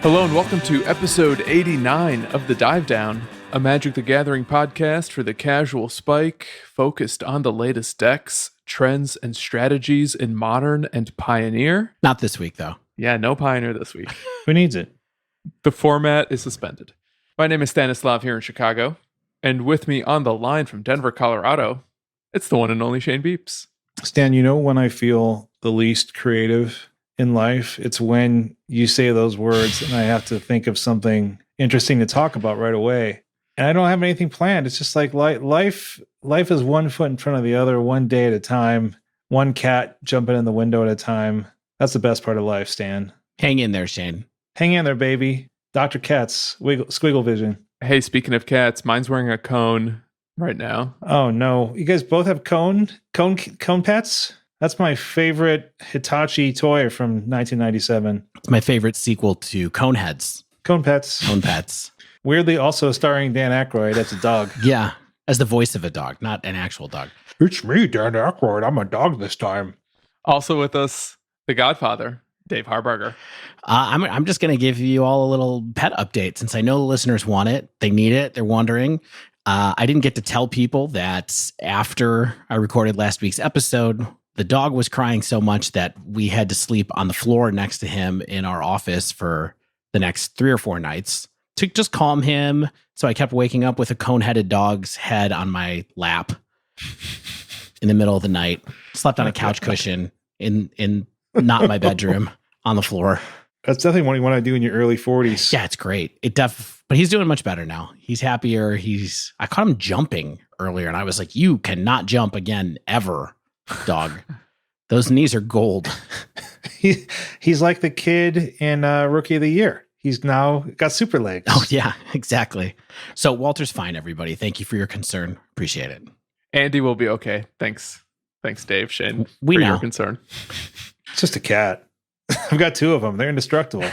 Hello and welcome to episode 89 of The Dive Down, a Magic the Gathering podcast for the casual spike, focused on the latest decks, trends, and strategies in Modern and Pioneer. Not this week, though. Yeah, no Pioneer this week. Who needs it? The format is suspended. My name is Stanislav here in Chicago, and with me on the line from Denver, Colorado, it's the one and only Shane Beeps. Stan, you know when I feel the least creative in life? It's when you say those words and I have to think of something interesting to talk about right away. And I don't have anything planned. It's just like life is one foot in front of the other, one day at a time, one cat jumping in the window at a time. That's the best part of life, Stan. Hang in there, Shane. Hang in there, baby. Dr. Katz, squiggle vision. Hey, speaking of cats, mine's wearing a cone right now. Oh, no. You guys both have cone pets? That's my favorite Hitachi toy from 1997. It's my favorite sequel to Coneheads. Cone Pets. Cone Pets. Weirdly also starring Dan Aykroyd as a dog. Yeah, as the voice of a dog, not an actual dog. It's me, Dan Aykroyd. I'm a dog this time. Also with us, the Godfather, Dave Harburger. I'm just going to give you all a little pet update since I know the listeners want it. They need it. They're wondering. I didn't get to tell people that after I recorded last week's episode, the dog was crying so much that we had to sleep on the floor next to him in our office for the next 3 or 4 nights to just calm him. So I kept waking up with a cone-headed dog's head on my lap in the middle of the night. Slept on a couch cushion in not my bedroom on the floor. That's definitely what you want to do in your early 40s. Yeah, it's great. But he's doing much better now. He's happier. I caught him jumping earlier and I was like, you cannot jump again ever, dog. Those knees are gold. He's like the kid in Rookie of the Year. He's now got super legs. Oh, yeah, exactly. So Walter's fine, everybody. Thank you for your concern. Appreciate it. Andy will be okay. Thanks, Dave, Shane, we for know. your concern. It's just a cat. I've got 2 of them. They're indestructible.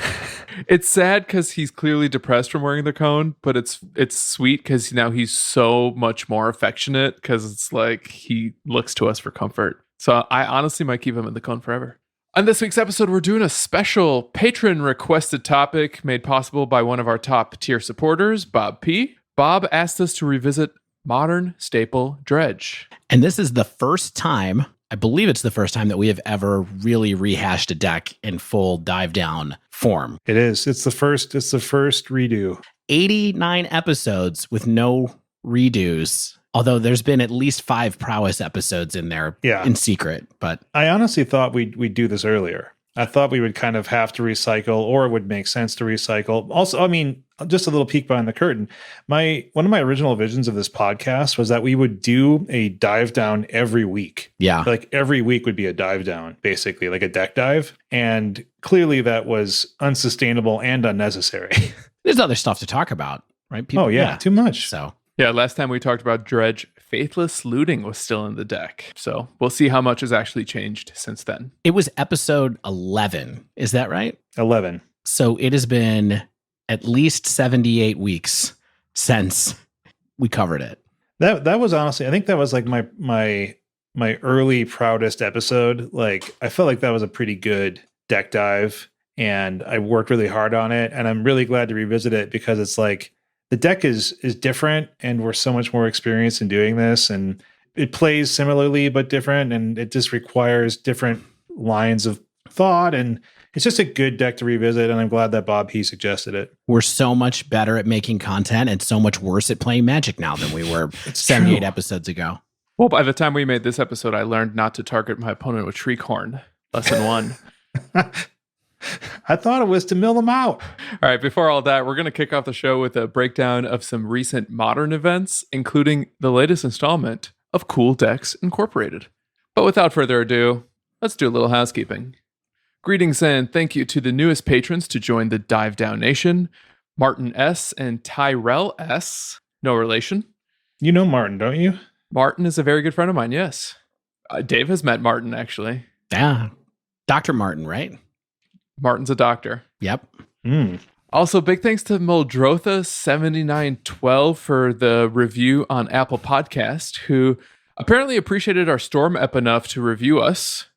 It's sad because he's clearly depressed from wearing the cone, but it's sweet because now he's so much more affectionate because it's like he looks to us for comfort. So I honestly might keep him in the cone forever. On this week's episode, we're doing a special patron-requested topic made possible by one of our top-tier supporters, Bob P. Bob asked us to revisit modern staple Dredge. And this is the first time, I believe it's the first time that we have ever really rehashed a deck in full dive down form. It is. It's the first redo. 89 episodes with no redos. Although there's been at least 5 prowess episodes in there in secret. But I honestly thought we'd do this earlier. I thought we would kind of have to recycle, or it would make sense to recycle. Also, I mean, just a little peek behind the curtain. One of my original visions of this podcast was that we would do a dive down every week. Yeah. Like every week would be a dive down, basically, like a deck dive. And clearly that was unsustainable and unnecessary. There's other stuff to talk about, right? People, too much. So yeah, last time we talked about Dredge, Faithless Looting was still in the deck. So we'll see how much has actually changed since then. it was episode 11. Is that right? 11. So it has been at least 78 weeks since we covered it. That was honestly, I think that was like my early proudest episode. Like I felt like that was a pretty good deck dive and I worked really hard on it. And I'm really glad to revisit it because it's like the deck is different and we're so much more experienced in doing this. And it plays similarly, but different. And it just requires different lines of thought. And it's just a good deck to revisit. And I'm glad that Bob P suggested it. We're so much better at making content and so much worse at playing Magic now than we were 78 episodes ago. Well, by the time we made this episode, I learned not to target my opponent with Shriek-Horn. Lesson 1. I thought it was to mill them out. All right, before all that, we're going to kick off the show with a breakdown of some recent modern events, including the latest installment of Cool Decks Incorporated. But without further ado, let's do a little housekeeping. Greetings and thank you to the newest patrons to join the Dive Down Nation, Martin S. and Tyrell S. No relation. You know Martin, don't you? Martin is a very good friend of mine, yes. Dave has met Martin, actually. Yeah. Dr. Martin, right? Martin's a doctor. Yep. Also, big thanks to Muldrotha7912 for the review on Apple Podcast, who apparently appreciated our Storm Ep enough to review us.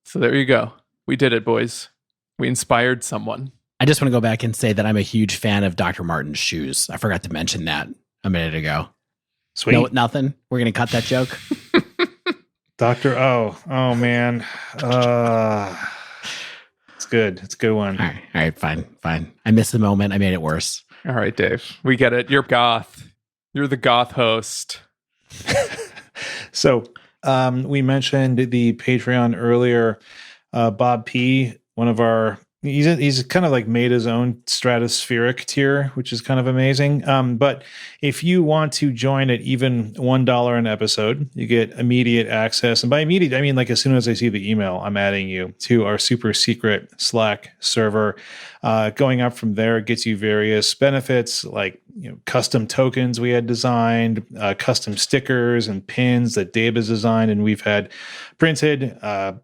So there you go. We did it, boys. We inspired someone. I just want to go back and say that I'm a huge fan of Dr. Martin's shoes. I forgot to mention that a minute ago. Sweet. No, nothing. We're going to cut that joke. Doctor. Oh man. It's good. It's a good one. All right, fine. I missed the moment. I made it worse. All right, Dave. We get it. You're goth. You're the goth host. So we mentioned the Patreon earlier. Bob P, one of our, he's kind of like made his own stratospheric tier, which is kind of amazing. But if you want to join at even $1 an episode, you get immediate access. And by immediate, I mean like as soon as I see the email, I'm adding you to our super secret Slack server. Going up from there gets you various benefits like custom tokens we had designed, custom stickers and pins that Dave has designed and we've had printed,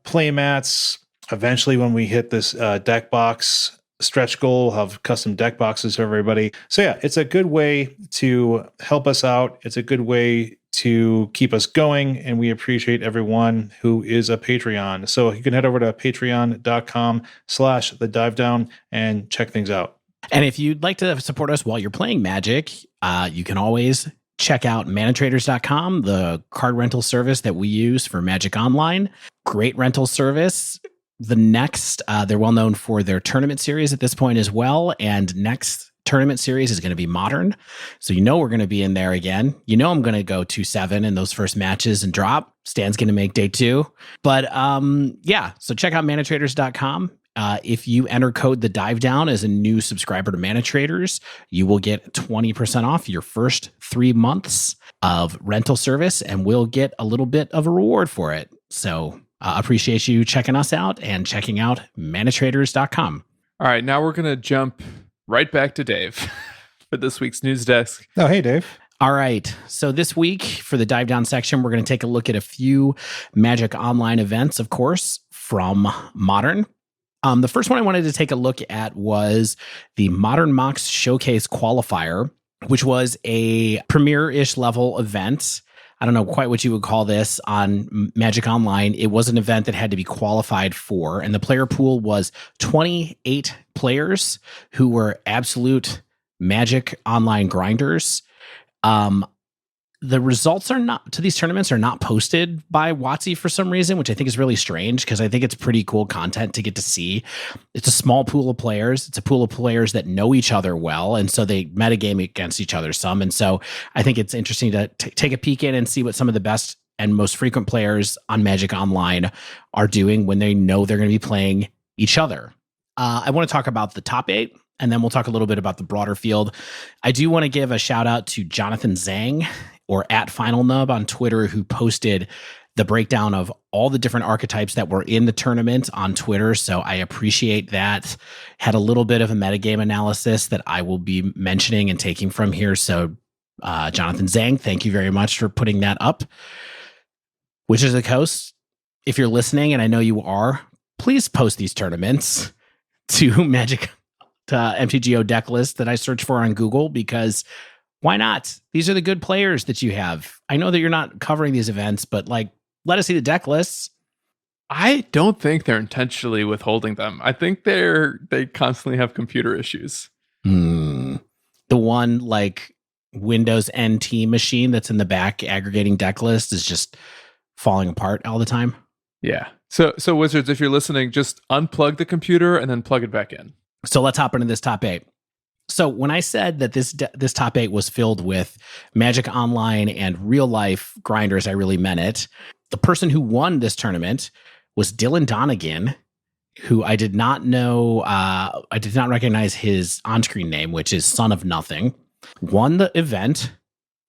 play mats. Eventually, when we hit this deck box stretch goal, we'll have custom deck boxes for everybody. So yeah, it's a good way to help us out. It's a good way to keep us going, and we appreciate everyone who is a Patreon. So you can head over to patreon.com/thedivedown and check things out. And if you'd like to support us while you're playing Magic, you can always check out manatraders.com, the card rental service that we use for Magic Online. Great rental service. The next, they're well known for their tournament series at this point as well. And next tournament series is going to be Modern. So we're going to be in there again. I'm going to go 2-7 in those first matches and drop. Stan's going to make day 2. But so check out manatraders.com. If you enter code the Dive Down as a new subscriber to ManaTraders, you will get 20% off your first 3 months of rental service, and we'll get a little bit of a reward for it. So appreciate you checking us out and checking out manatraders.com. All right, now we're going to jump right back to Dave for this week's news desk. Oh, hey, Dave. All right. So this week for the Dive Down section, we're going to take a look at a few Magic Online events, of course, from Modern. The first one I wanted to take a look at was the Modern MOCS Showcase Qualifier, which was a premier-ish level event. I don't know quite what you would call this on Magic Online. It was an event that had to be qualified for, and the player pool was 28 players who were absolute Magic Online grinders. The results to these tournaments are not posted by WotC for some reason, which I think is really strange because I think it's pretty cool content to get to see. It's a small pool of players. It's a pool of players that know each other well, and so they metagame against each other some. And so I think it's interesting to take a peek in and see what some of the best and most frequent players on Magic Online are doing when they know they're going to be playing each other. I want to talk about the top 8. And then we'll talk a little bit about the broader field. I do want to give a shout out to Jonathan Zhang, or @FinalNub on Twitter, who posted the breakdown of all the different archetypes that were in the tournament on Twitter. So I appreciate that. Had a little bit of a metagame analysis that I will be mentioning and taking from here. So Jonathan Zhang, thank you very much for putting that up. Wizards of the Coast, if you're listening, and I know you are, please post these tournaments to Magic MTGO deck list that I search for on Google, because why not? These are the good players that you have. I know that you're not covering these events, but let us see the deck lists. I don't think they're intentionally withholding them. I think they constantly have computer issues. The one Windows NT machine that's in the back aggregating deck lists is just falling apart all the time. Yeah. So Wizards, if you're listening, just unplug the computer and then plug it back in. So let's hop into this top 8. So when I said that this top 8 was filled with Magic Online and real life grinders, I really meant it. The person who won this tournament was Dylan Donegan, who I did not know. I did not recognize his on-screen name, which is Son of Nothing. Won the event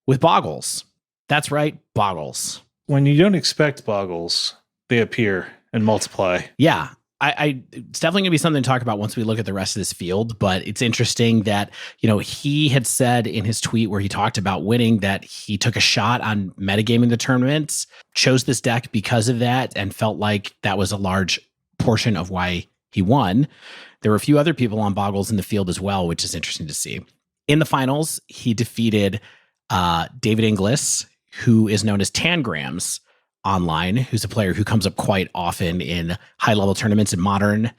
with Boggles. That's right, Boggles. When you don't expect Boggles, they appear and multiply. Yeah. It's definitely going to be something to talk about once we look at the rest of this field, but it's interesting that, he had said in his tweet where he talked about winning that he took a shot on metagaming the tournaments, chose this deck because of that, and felt like that was a large portion of why he won. There were a few other people on Boggles in the field as well, which is interesting to see. In the finals, he defeated David Inglis, who is known as Tangrams online, who's a player who comes up quite often in high-level tournaments in Modern.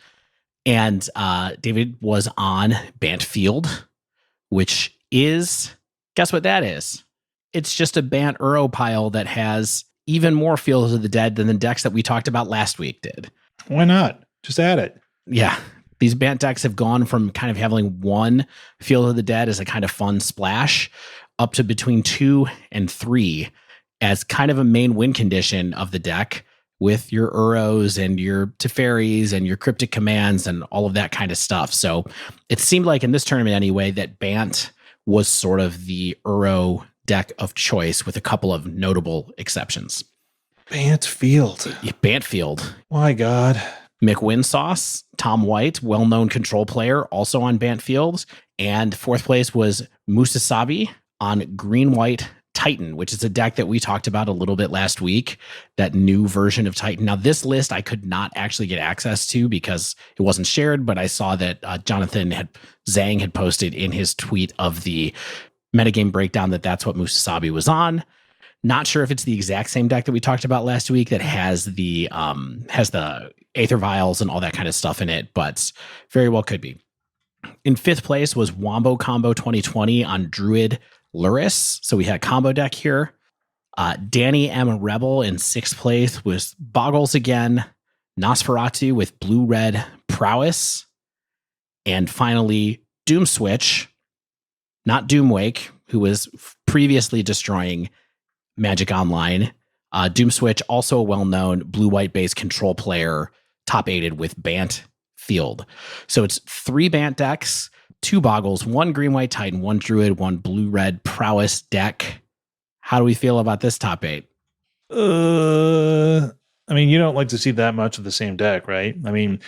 And David was on Bant Field, which is, guess what that is? It's just a Bant Uro pile that has even more Field of the Dead than the decks that we talked about last week did. Why not? Just add it. Yeah. These Bant decks have gone from kind of having one Field of the Dead as a kind of fun splash up to between 2 and 3 as kind of a main win condition of the deck with your Uros and your Teferis and your Cryptic Commands and all of that kind of stuff. So it seemed like in this tournament anyway that Bant was sort of the Uro deck of choice with a couple of notable exceptions. Bant Field. Bant Field. My God. McWinsauce, Tom White, well-known control player, also on Bant Field. And fourth place was Musasabi on Green-White Titan, which is a deck that we talked about a little bit last week, that new version of Titan. Now, this list I could not actually get access to because it wasn't shared, but I saw that Zhang had posted in his tweet of the metagame breakdown that's what Musasabi was on. Not sure if it's the exact same deck that we talked about last week that has the Aether Vials and all that kind of stuff in it, but very well could be. In fifth place was Wombo Combo 2020 on Druid Luris. So we had a combo deck here. Danny M. Rebel in sixth place was Boggles again. Nosferatu with blue-red Prowess. And finally, Doom Switch, not Doomwake, who was previously destroying Magic Online. Doom Switch, also a well-known blue-white based control player, top 8'd with Bant Field. So it's 3 Bant decks, 2 Boggles, 1 Green-White Titan, 1 Druid, 1 blue-red Prowess deck. How do we feel about this top 8? I mean, you don't like to see that much of the same deck, right? I mean,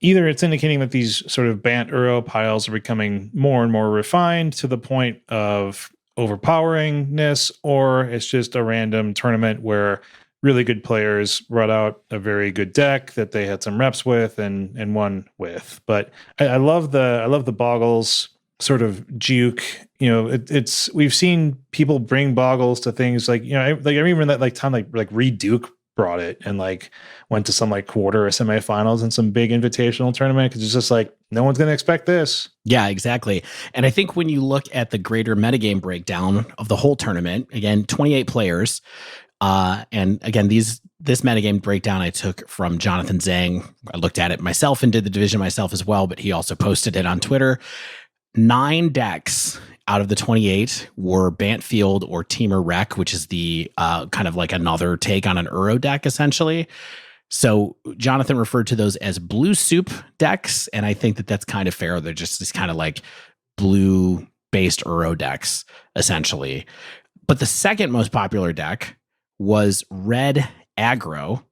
either it's indicating that these sort of Bant Uro piles are becoming more and more refined to the point of overpoweringness, or it's just a random tournament where really good players brought out a very good deck that they had some reps with and won with. But I love the Boggles sort of juke. You know, it's we've seen people bring Boggles to things like, you know, I remember that time like Reed Duke brought it and like went to some like quarter or semifinals in some big invitational tournament because it's just like no one's going to expect this. Yeah, exactly. And I think when you look at the greater metagame breakdown of the whole tournament, again, 28 players, and again, this metagame breakdown I took from Jonathan Zhang. I looked at it myself and did the division myself as well, but he also posted it on Twitter. 9 decks out of the 28 were Bant Field or Teamer Rec, which is the kind of like another take on an Uro deck, essentially. So Jonathan referred to those as blue soup decks, and I think that that's kind of fair. They're just this kind of like blue-based Uro decks, essentially. But the second most popular deck was Red Aggro,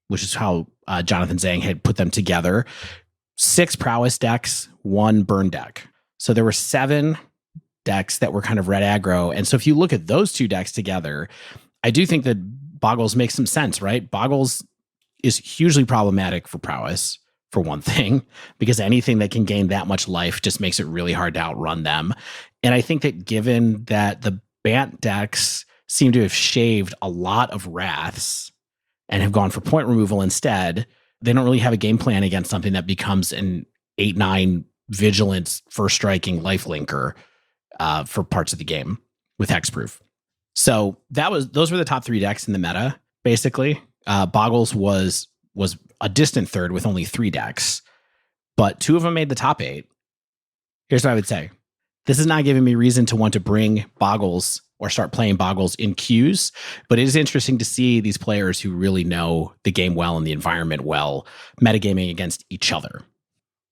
which is how Jonathan Zhang had put them together. 6 Prowess decks, 1 Burn deck. So there were 7 decks that were kind of Red Aggro. And so if you look at those 2 decks together, I do think that Boggles makes some sense, right? Boggles is hugely problematic for Prowess, for one thing, because anything that can gain that much life just makes it really hard to outrun them. And I think that given that the Bant decks seem to have shaved a lot of Wraths and have gone for point removal instead, they don't really have a game plan against something that becomes an 8/9 Vigilance first striking lifelinker for parts of the game with hexproof. So those were the top 3 decks in the meta, basically. Boggles was a distant third with only 3 decks, but 2 of them made the top 8. Here's what I would say. This is not giving me reason to want to bring Boggles or start playing Boggles in queues, but it is interesting to see these players who really know the game well and the environment well, metagaming against each other.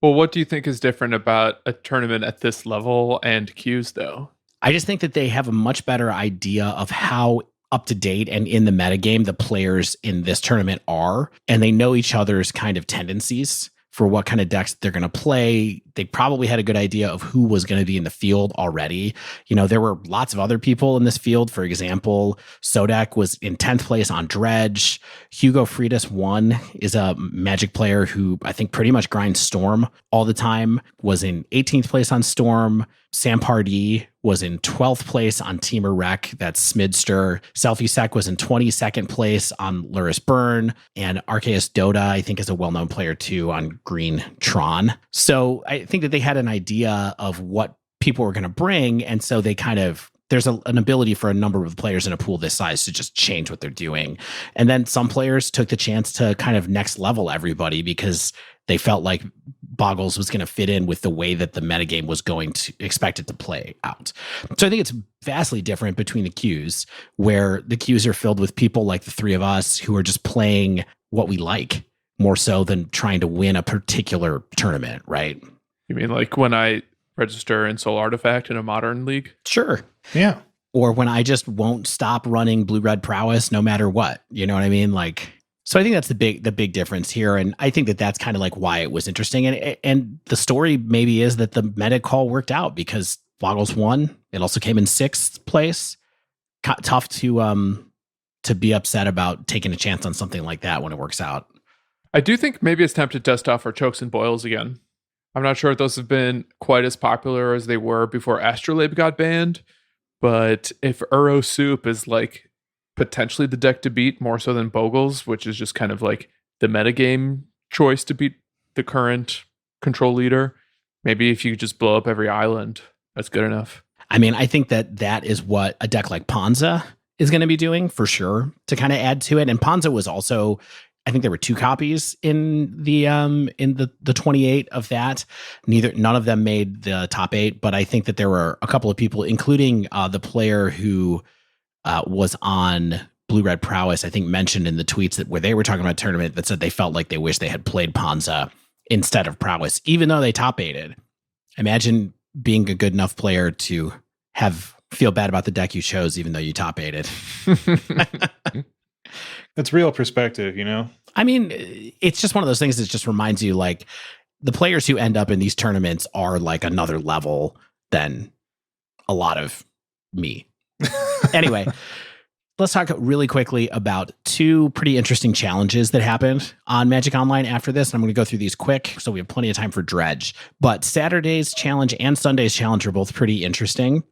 Well, what do you think is different about a tournament at this level and queues, though? I just think that they have a much better idea of how up to date and in the metagame the players in this tournament are, and they know each other's kind of tendencies for what kind of decks they're going to play. They probably had a good idea of who was going to be in the field already. You know, there were lots of other people in this field. For example, Sodak was in 10th place on Dredge. Hugo Freitas is a Magic player who I think pretty much grinds Storm all the time, was in 18th place on Storm. Sam Pardee was in 12th place on Teamer Rec. That's Smidster. Selfie Sec was in 22nd place on Luris Burn. And Arceus Dota, I think, is a well-known player too on Green Tron. So I think that they had an idea of what people were going to bring. And so they kind of, there's an ability for a number of players in a pool this size to just change what they're doing. And then some players took the chance to kind of next level everybody because they felt like Boggles was going to fit in with the way that the metagame was going to expect it to play out. So I think it's vastly different between the queues, where the queues are filled with people like the three of us who are just playing what we like more so than trying to win a particular tournament, right? You mean like when I register in Soul Artifact in a modern league? Sure. Yeah. Or when I just won't stop running blue-red prowess no matter what. You know what I mean? Like, so I think that's the big difference here. And I think that that's kind of like why it was interesting. And the story maybe is that the meta call worked out because Boggles won. It also came in 6th place. Tough to be upset about taking a chance on something like that when it works out. I do think maybe it's time to dust off our chokes and boils again. I'm not sure if those have been quite as popular as they were before Astrolabe got banned, but if Uro Soup is like potentially the deck to beat more so than Bogles, which is just kind of like the metagame choice to beat the current control leader, maybe if you just blow up every island, that's good enough. I mean, I think that is what a deck like Ponza is going to be doing for sure to kind of add to it. And Ponza was also, I think there were 2 copies in the 28 of that. None of them made the top 8, but I think that there were a couple of people, including the player who was on Blue Red Prowess, I think mentioned in the tweets that where they were talking about a tournament that said they felt like they wish they had played Ponza instead of Prowess, even though they top 8'd. Imagine being a good enough player to feel bad about the deck you chose, even though you top 8'd. It's real perspective, you know? I mean, it's just one of those things that just reminds you, like, the players who end up in these tournaments are like another level than a lot of me. Anyway, let's talk really quickly about 2 pretty interesting challenges that happened on Magic Online after this. I'm going to go through these quick, so we have plenty of time for Dredge. But Saturday's challenge and Sunday's challenge are both pretty interesting.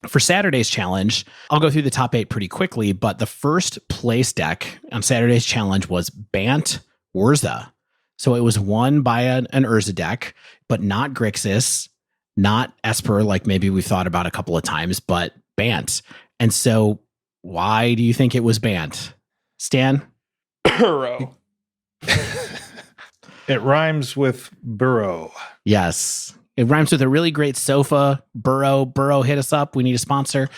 For Saturday's challenge, I'll go through the top 8 pretty quickly, but the first place deck on Saturday's challenge was Bant Urza. So it was won by an Urza deck, but not Grixis, not Esper, like maybe we've thought about a couple of times, but Bant. And so why do you think it was Bant? Stan? Uro. It rhymes with burrow. Yes. It rhymes with a really great sofa. Burrow, hit us up. We need a sponsor.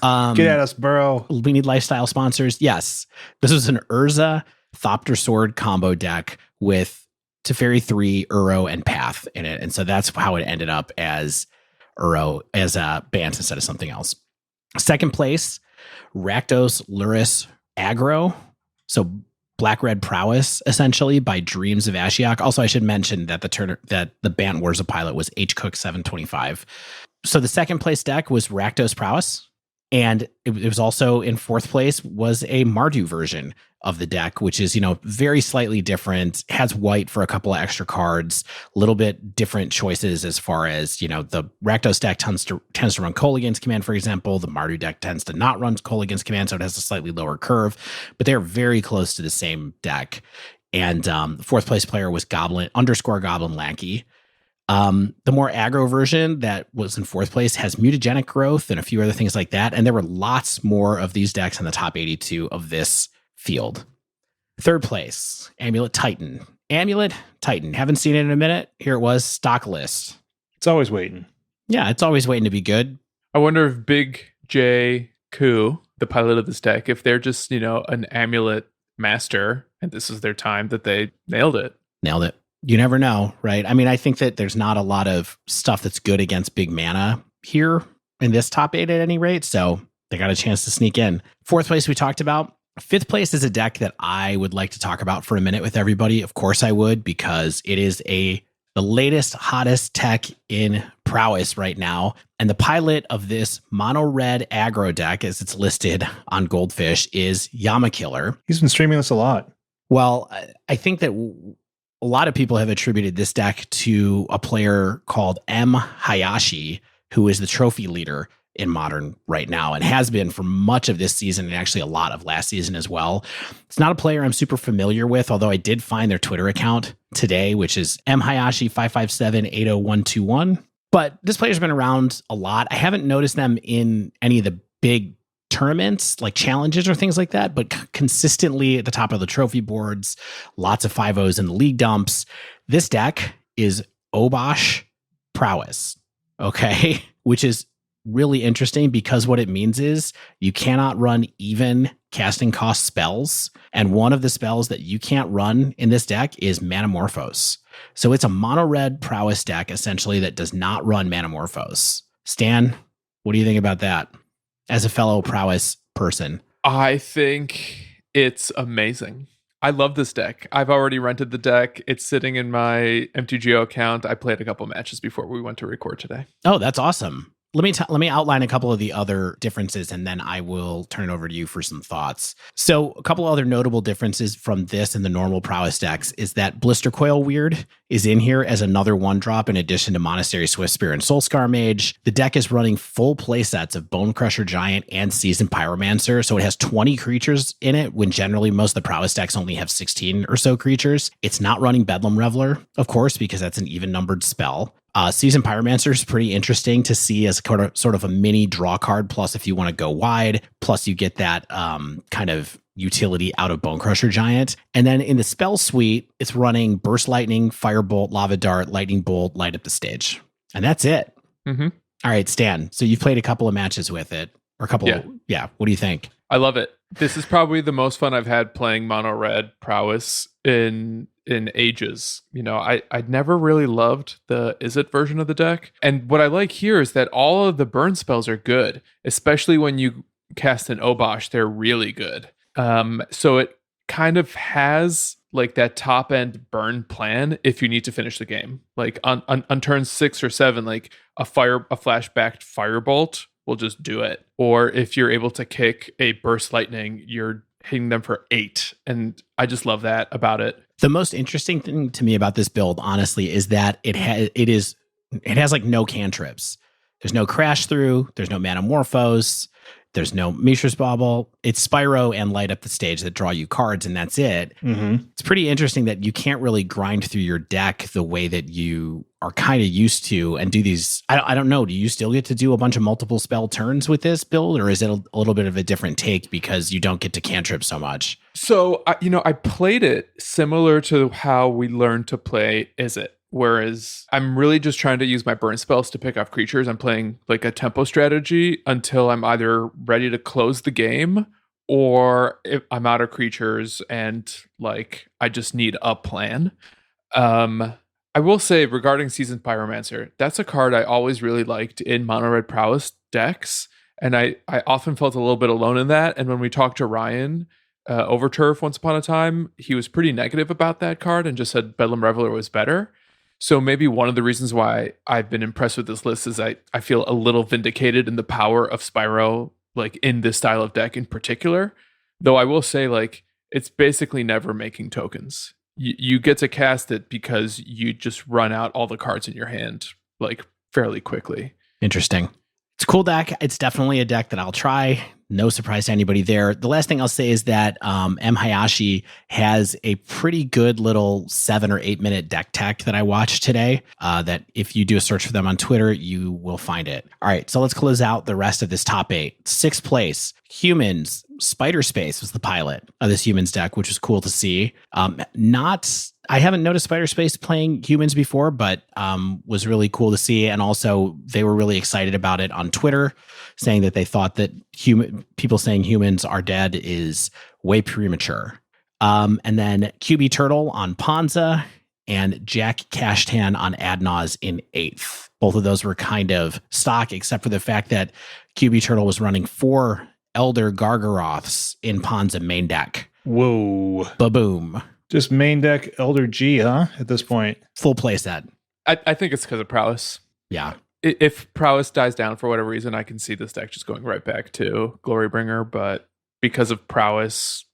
Get at us, burrow. We need lifestyle sponsors. Yes. This was an Urza Thopter Sword combo deck with Teferi 3, Uro, and Path in it. And so that's how it ended up as Uro, as a Bant instead of something else. Second place, Rakdos Luris Aggro. So Black-Red Prowess, essentially, by Dreams of Ashiok. Also, I should mention that the Bant Warza pilot was H-Cook 725. So the second place deck was Rakdos Prowess. And it was also in 4th place was a Mardu version of the deck, which is, very slightly different, has white for a couple of extra cards, a little bit different choices as far as, the Rakdos deck tends to run Kolaghan's Command, for example. The Mardu deck tends to not run Kolaghan's Command, so it has a slightly lower curve, but they're very close to the same deck. And the 4th place player was Goblin Lackey. The more aggro version that was in 4th place has mutagenic growth and a few other things like that. And there were lots more of these decks in the top 82 of this field. 3rd place, Amulet Titan. Haven't seen it in a minute. Here it was, stock list. It's always waiting. Yeah, it's always waiting to be good. I wonder if Big J Koo, the pilot of this deck, if they're just, an amulet master and this is their time that they nailed it. You never know, right? I mean, I think that there's not a lot of stuff that's good against big mana here in this top 8 at any rate, so they got a chance to sneak in. 4th place we talked about. 5th place is a deck that I would like to talk about for a minute with everybody. Of course I would, because it is the latest, hottest tech in Prowess right now. And the pilot of this mono red aggro deck, as it's listed on Goldfish, is Yamakiller. He's been streaming this a lot. Well, I think that a lot of people have attributed this deck to a player called M. Hayashi, who is the trophy leader in Modern right now, and has been for much of this season and actually a lot of last season as well. It's not a player I'm super familiar with, although I did find their Twitter account today, which is mhayashi55780121. But this player's been around a lot. I haven't noticed them in any of the big tournaments like challenges or things like that, but consistently at the top of the trophy boards, lots of 5-0s in the league dumps. This deck is Obosh Prowess, okay? Which is really interesting because what it means is you cannot run even casting cost spells. And one of the spells that you can't run in this deck is Manamorphose. So it's a mono red Prowess deck essentially that does not run Manamorphose. Stan, what do you think about that as a fellow Prowess person? I think it's amazing. I love this deck. I've already rented the deck. It's sitting in my MTGO account. I played a couple matches before we went to record today. Oh, that's awesome. Let me outline a couple of the other differences, and then I will turn it over to you for some thoughts. So a couple other notable differences from this and the normal Prowess decks is that Blister Coil Weird is in here as another 1-drop in addition to Monastery Swiftspear and Soulscar Mage. The deck is running full play sets of Bone Crusher Giant and Seasoned Pyromancer, so it has 20 creatures in it when generally most of the Prowess decks only have 16 or so creatures. It's not running Bedlam Reveler, of course, because that's an even-numbered spell. Seasoned Pyromancer is pretty interesting to see as sort of a mini draw card. Plus, if you want to go wide, plus you get that kind of utility out of Bone Crusher Giant. And then in the spell suite, it's running Burst Lightning, Firebolt, Lava Dart, Lightning Bolt, Light Up the Stage. And that's it. Mm-hmm. All right, Stan. So you've played a couple of matches with it, or a couple. Yeah. What do you think? I love it. This is probably the most fun I've had playing mono red Prowess in ages. You know, I'd never really loved the Izzet version of the deck. And what I like here is that all of the burn spells are good, especially when you cast an Obosh, they're really good. So it kind of has like that top end burn plan if you need to finish the game. Like on turn 6 or 7, like a flashbacked Firebolt will just do it. Or if you're able to kick a Burst Lightning, you're hitting them for 8. And I just love that about it. The most interesting thing to me about this build, honestly, is that it has like no cantrips. There's no Crash Through. There's no Manamorphose. There's no Mishra's Bauble. It's Spyro and Light Up the Stage that draw you cards, and that's it. Mm-hmm. It's pretty interesting that you can't really grind through your deck the way that you are kind of used to and do these. I don't know. Do you still get to do a bunch of multiple spell turns with this build, or is it a little bit of a different take because you don't get to cantrip so much? So, I played it similar to how we learned to play Izzet. Whereas I'm really just trying to use my burn spells to pick off creatures. I'm playing like a tempo strategy until I'm either ready to close the game or if I'm out of creatures and like I just need a plan. I will say regarding Seasoned Pyromancer, that's a card I always really liked in mono red Prowess decks. And I often felt a little bit alone in that. And when we talked to Ryan over Turf once upon a time, he was pretty negative about that card and just said Bedlam Reveler was better. So maybe one of the reasons why I've been impressed with this list is I feel a little vindicated in the power of Spyro, like in this style of deck in particular. Though I will say, like, it's basically never making tokens. You get to cast it because you just run out all the cards in your hand, like, fairly quickly. Interesting. It's a cool deck. It's definitely a deck that I'll try. No surprise to anybody there. The last thing I'll say is that M. Hayashi has a pretty good little 7 or 8 minute deck tech that I watched today that if you do a search for them on Twitter, you will find it. All right, so let's close out the rest of this top 8. 6th place, Humans. Spider Space was the pilot of this Humans deck, which was cool to see. I haven't noticed Spider Space playing Humans before, but was really cool to see. And also they were really excited about it on Twitter, saying that they thought that people saying humans are dead is way premature. And then QB Turtle on Ponza and Jack Cashtan on Adnaz in 8th. Both of those were kind of stock, except for the fact that QB Turtle was running 4 Elder Gargaroths in Ponza main deck. Whoa. Ba-boom. Just main deck Elder G, huh? At this point. Full play set. I think it's because of Prowess. Yeah. If Prowess dies down for whatever reason, I can see this deck just going right back to Glorybringer. But because of Prowess,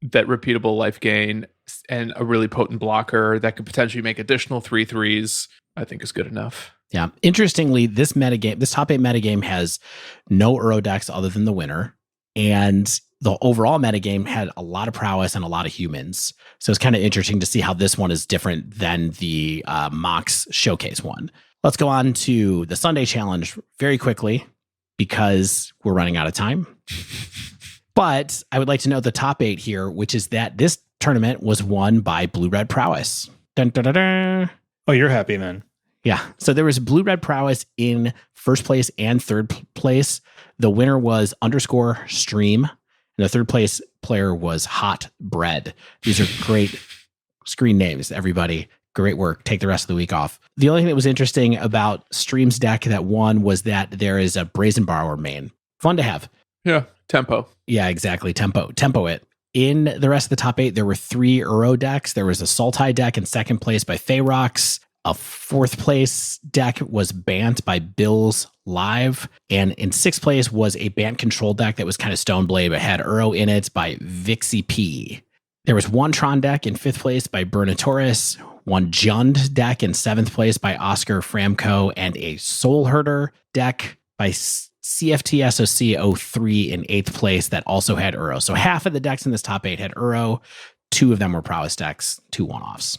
that repeatable life gain and a really potent blocker that could potentially make additional 3/3s, I think is good enough. Yeah. Interestingly, this top 8 metagame has no Uro decks other than the winner. And the overall metagame had a lot of prowess and a lot of humans. So it's kind of interesting to see how this one is different than the MOCS Showcase one. Let's go on to the Sunday challenge very quickly because we're running out of time. But I would like to know the top 8 here, which is that this tournament was won by Blue-Red Prowess. Dun, dun, dun, dun. Oh, you're happy then. Yeah. So there was Blue-Red Prowess in first place and third place. The winner was _stream. And the third place player was Hot Bread. These are great screen names, everybody. Great work. Take the rest of the week off. The only thing that was interesting about Stream's deck that won was that there is a Brazen Borrower main. Fun to have. Yeah. Tempo. Yeah, exactly. Tempo it. In the rest of the top 8, there were 3 Uro decks. There was a Sultai deck in second place by Ferox. A fourth place deck was Bant by Bills Live. And in sixth place was a Bant control deck that was kind of Stoneblade, but had Uro in it by Vixie P. There was one Tron deck in fifth place by Bernatoris, one Jund deck in seventh place by Oscar Framco, and a Soul Herder deck by CFT SOC 03 in eighth place that also had Uro. So half of the decks in this top 8 had Uro. 2 of them were prowess decks, 2 one-offs.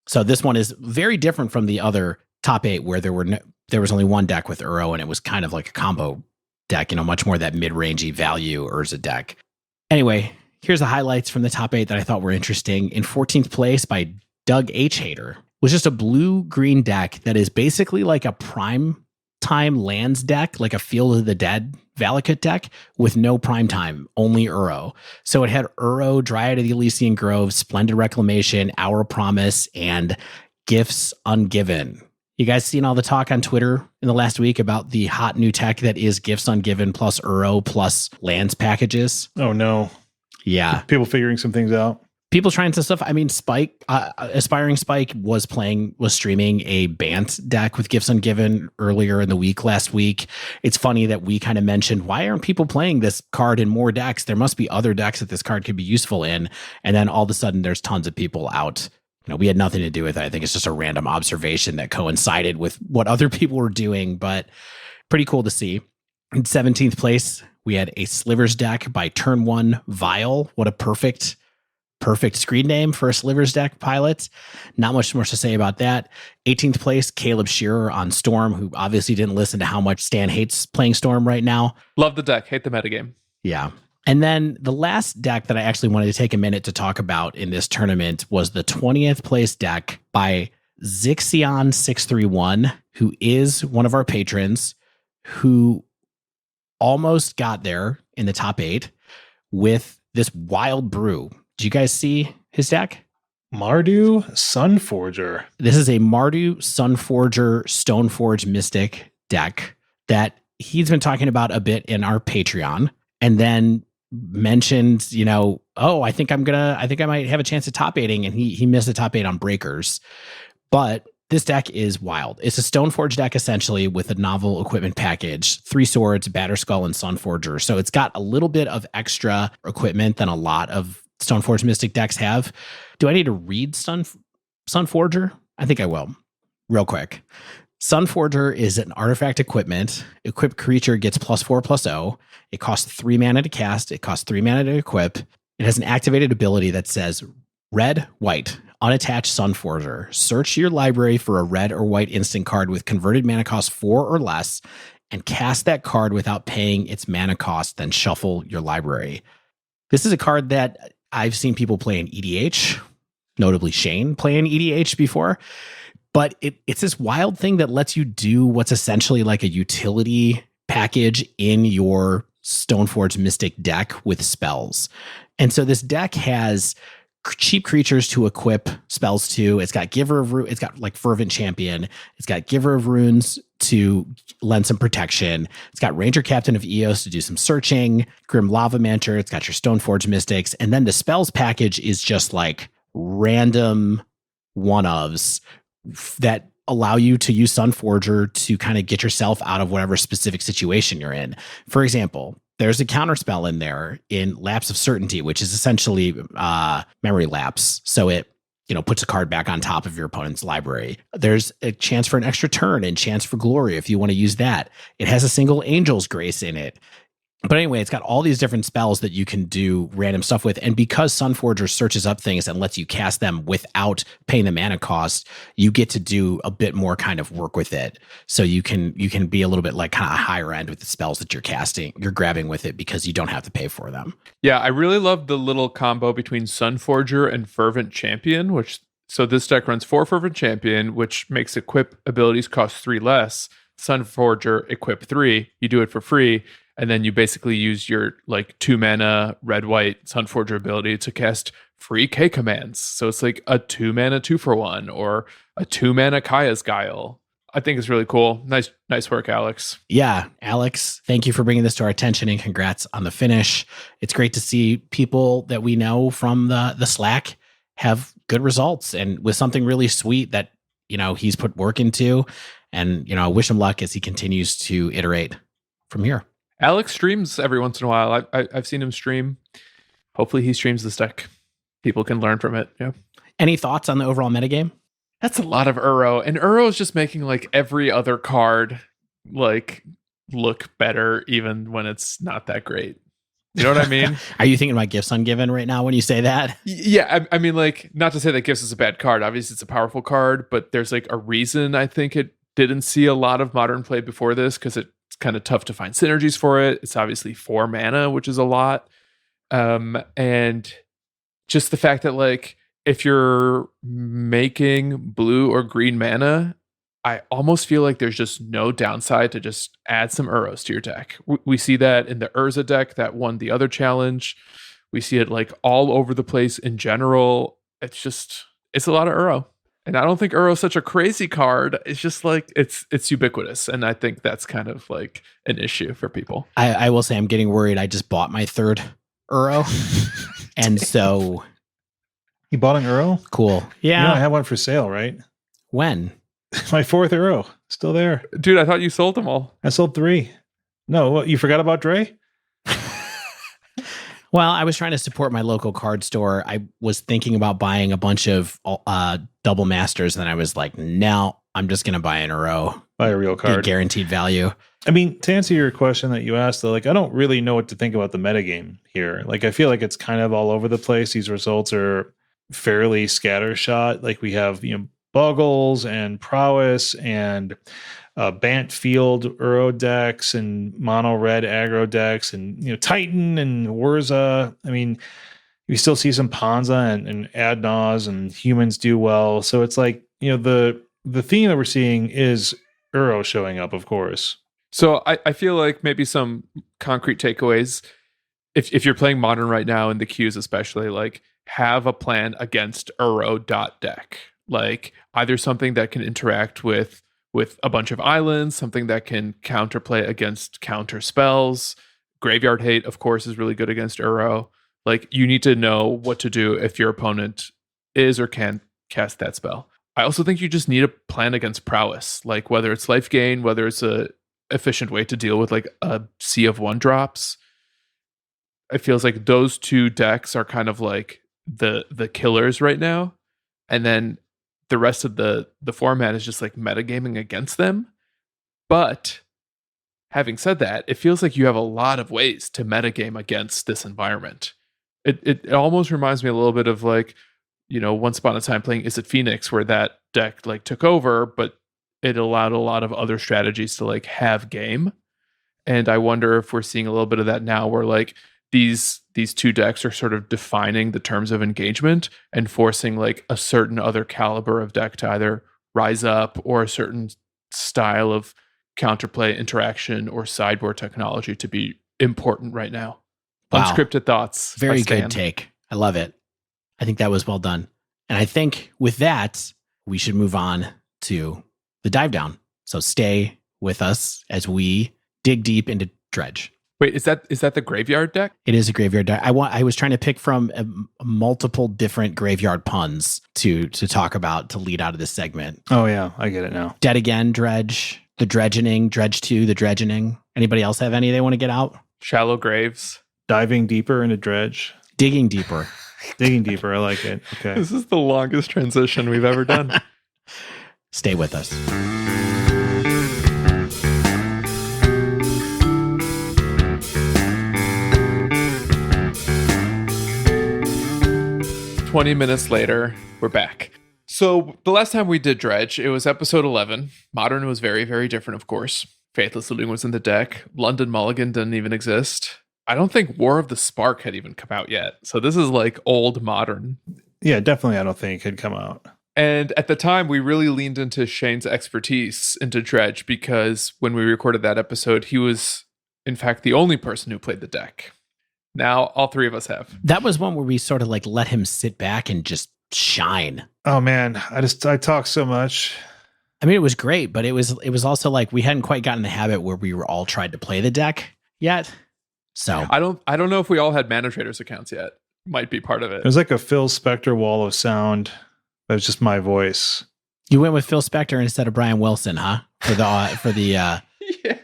So this one is very different from the other top 8 where there was only one deck with Uro and it was kind of like a combo deck, much more that mid-rangey value Urza deck. Anyway, here's the highlights from the top 8 that I thought were interesting. In 14th place by Doug H. Hater was just a blue-green deck that is basically like a prime time lands deck, like a Field of the Dead Valakut deck with no prime time, only Uro. So it had Uro, Dryad of the Elysian Grove, Splendid Reclamation, Our Promise, and Gifts Ungiven. You guys seen all the talk on Twitter in the last week about the hot new tech that is Gifts Ungiven plus Uro plus lands packages? Oh no. Yeah. People figuring some things out. People trying some stuff. I mean, Spike, Aspiring Spike was streaming a Bant deck with Gifts Ungiven earlier in the week, last week. It's funny that we kind of mentioned, why aren't people playing this card in more decks? There must be other decks that this card could be useful in. And then all of a sudden there's tons of people out. We had nothing to do with it. I think it's just a random observation that coincided with what other people were doing, but pretty cool to see. In 17th place, we had a Slivers deck by Turn 1 Vile. What a perfect screen name for a Slivers deck pilot. Not much more to say about that. 18th place, Caleb Shearer on Storm, who obviously didn't listen to how much Stan hates playing Storm right now. Love the deck, hate the metagame. Yeah. And then the last deck that I actually wanted to take a minute to talk about in this tournament was the 20th place deck by Zixion631, who is one of our patrons, who almost got there in the top 8 with this Wild Brew. Did you guys see his deck? Mardu Sunforger. This is a Mardu Sunforger Stoneforge Mystic deck that he's been talking about a bit in our Patreon, and then mentioned, I think I might have a chance at top 8ing, and he missed the top 8 on Breakers. But this deck is wild. It's a Stoneforge deck essentially with a novel equipment package, 3 swords, Batterskull, and Sunforger. So it's got a little bit of extra equipment than a lot of Stoneforge Mystic decks have. Do I need to read Sunforger? I think I will. Real quick. Sunforger is an artifact equipment. Equipped creature gets +4/+0. It costs 3 mana to cast. It costs 3 mana to equip. It has an activated ability that says red, white, unattached Sunforger. Search your library for a red or white instant card with converted mana cost 4 or less and cast that card without paying its mana cost, then shuffle your library. This is a card that I've seen people play in EDH, notably Shane play in EDH before, but it's this wild thing that lets you do what's essentially like a utility package in your Stoneforge Mystic deck with spells. And so this deck has cheap creatures to equip spells to. It's got Giver of Runes. It's got like Fervent Champion. It's got Giver of Runes to lend some protection. It's got Ranger Captain of Eos to do some searching. Grim Lava Mancher. It's got your Stoneforge Mystics. And then the spells package is just like random one-ofs that allow you to use Sunforger to kind of get yourself out of whatever specific situation you're in. For example, there's a counterspell in there in Lapse of Certainty, which is essentially memory lapse. So it puts a card back on top of your opponent's library. There's a chance for an extra turn and chance for glory if you want to use that. It has a single Angel's Grace in it. But anyway, it's got all these different spells that you can do random stuff with. And because Sunforger searches up things and lets you cast them without paying the mana cost, you get to do a bit more kind of work with it. So you can be a little bit like kind of higher end with the spells that you're grabbing with it because you don't have to pay for them. Yeah, I really love the little combo between Sunforger and Fervent Champion, so this deck runs 4 Fervent Champion, which makes equip abilities cost 3 less. Sunforger, equip 3, you do it for free. And then you basically use your 2 mana red-white Sunforger ability to cast free K commands. So it's like a 2 mana 2-for-1 or a 2 mana Kaya's Guile. I think it's really cool. Nice work, Alex. Yeah, Alex, thank you for bringing this to our attention and congrats on the finish. It's great to see people that we know from the Slack have good results and with something really sweet that, he's put work into. And, I wish him luck as he continues to iterate from here. Alex streams every once in a while. I've seen him stream. Hopefully he streams this deck. People can learn from it. Yeah. Any thoughts on the overall metagame? That's a lot of Uro. And Uro is just making every other card look better even when it's not that great. You know what I mean? Are you thinking about Gifts Ungiven right now when you say that? Yeah. I mean, not to say that Gifts is a bad card. Obviously, it's a powerful card, but there's a reason I think it didn't see a lot of modern play before this because it's kind of tough to find synergies for it. It's obviously 4 mana, which is a lot. And just the fact that if you're making blue or green mana, I almost feel like there's just no downside to just add some Uros to your deck. We see that in the Urza deck that won the other challenge. We see it all over the place in general. It's a lot of Uro. And I don't think Uro is such a crazy card. It's just it's ubiquitous. And I think that's kind of an issue for people. I will say I'm getting worried. I just bought my 3rd Uro. And so... You bought an Uro? Cool. Yeah. I have one for sale, right? When? My 4th Uro. Still there. Dude, I thought you sold them all. I sold 3. No, what, you forgot about Dre? Well, I was trying to support my local card store. I was thinking about buying a bunch of double masters, and then I was like, no, I'm just going to buy an Uro. Buy a real card. Guaranteed value. I mean, to answer your question that you asked, though, I don't really know what to think about the metagame here. I feel like it's kind of all over the place. These results are fairly scattershot. We have, Boggles and Prowess and Bantfield Uro decks and mono red aggro decks and Titan and Urza. I mean, you still see some Panza and Adnaz and humans do well. So it's the theme that we're seeing is Uro showing up, of course. So I feel like maybe some concrete takeaways. If you're playing Modern right now in the queues, especially have a plan against Uro.deck. Either something that can interact with a bunch of islands, something that can counterplay against counter spells. Graveyard Hate, of course, is really good against Uro. You need to know what to do if your opponent is or can cast that spell. I also think you just need a plan against Prowess, whether it's life gain, whether it's a efficient way to deal with a sea of 1-drops. It feels like those 2 decks are kind of the killers right now. And then the rest of the format is just metagaming against them. But having said that, it feels like you have a lot of ways to metagame against this environment. It almost reminds me a little bit of once upon a time playing Is It Phoenix, where that deck took over, but it allowed a lot of other strategies to have game. And I wonder if we're seeing a little bit of that now, where these 2 decks are sort of defining the terms of engagement and forcing a certain other caliber of deck to either rise up or a certain style of counterplay interaction or sideboard technology to be important right now. Wow. Unscripted thoughts. Very good take. I love it. I think that was well done. And I think with that, we should move on to the dive down. So stay with us as we dig deep into Dredge. Wait, is that the graveyard deck? It is a graveyard deck. I was trying to pick from multiple different graveyard puns to talk about to lead out of this segment. Oh yeah, I get it now. Dead Again, Dredge, the Dredgening, Dredge 2, the Dredgening. Anybody else have any they want to get out? Shallow Graves. Diving deeper into Dredge. Digging deeper. Digging deeper. I like it. Okay. This is the longest transition we've ever done. Stay with us. "20 minutes later, we're back. So the last time we did Dredge, it was episode 11. Modern was very, very different, of course. Faithless Looting was in the deck. London Mulligan didn't even exist. I don't think War of the Spark had even come out yet. So this is like old Modern. Yeah, definitely. I don't think it had come out. And at the time, we really leaned into Shane's expertise into Dredge because when we recorded that episode, he was, in fact, the only person who played the deck. Now, all three of us have. That was one where we sort of like let him sit back and just shine. Oh man, I talk so much. I mean, it was great, but it was also like we hadn't quite gotten the habit where we were all tried to play the deck yet. So I don't know if we all had Mana Traders accounts yet. Might be part of it. It was like a Phil Spector wall of sound. That was just my voice. You went with Phil Spector instead of Brian Wilson, huh? For the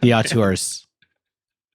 the auteurs,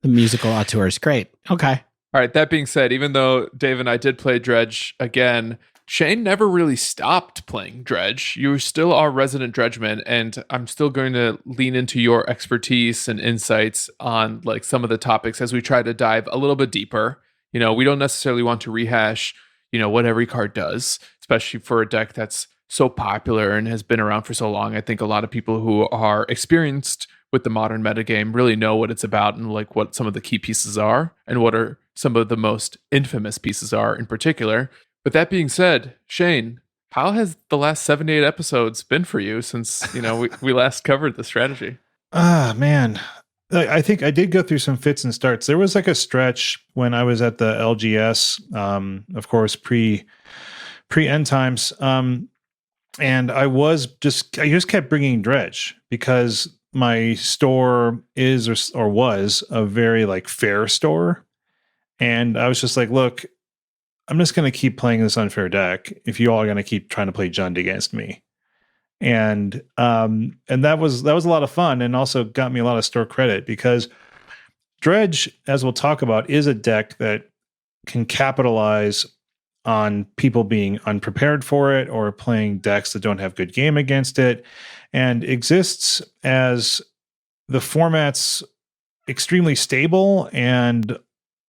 the musical auteurs. Great. Okay. All right. That being said, even though Dave and I did play Dredge again, Shane never really stopped playing Dredge. You still are resident Dredgeman, and I'm still going to lean into your expertise and insights on like some of the topics as we try to dive a little bit deeper. You know, we don't necessarily want to rehash, you know, what every card does, especially for a deck that's so popular and has been around for so long. I think a lot of people who are experienced with the modern metagame really know what it's about and like what some of the key pieces are and what are some of the most infamous pieces are in particular. But that being said, Shane, how has the last 78 episodes been for you since, you know, we last covered the strategy? Man, I think I did go through some fits and starts. There was like a stretch when I was at the LGS, of course, pre end times. And I just kept bringing Dredge because my store is or was a very like fair store. And I was just like, look, I'm just going to keep playing this unfair deck if you all are going to keep trying to play Jund against me. And that was a lot of fun and also got me a lot of store credit because Dredge, as we'll talk about, is a deck that can capitalize on people being unprepared for it or playing decks that don't have good game against it, and exists as the format's extremely stable and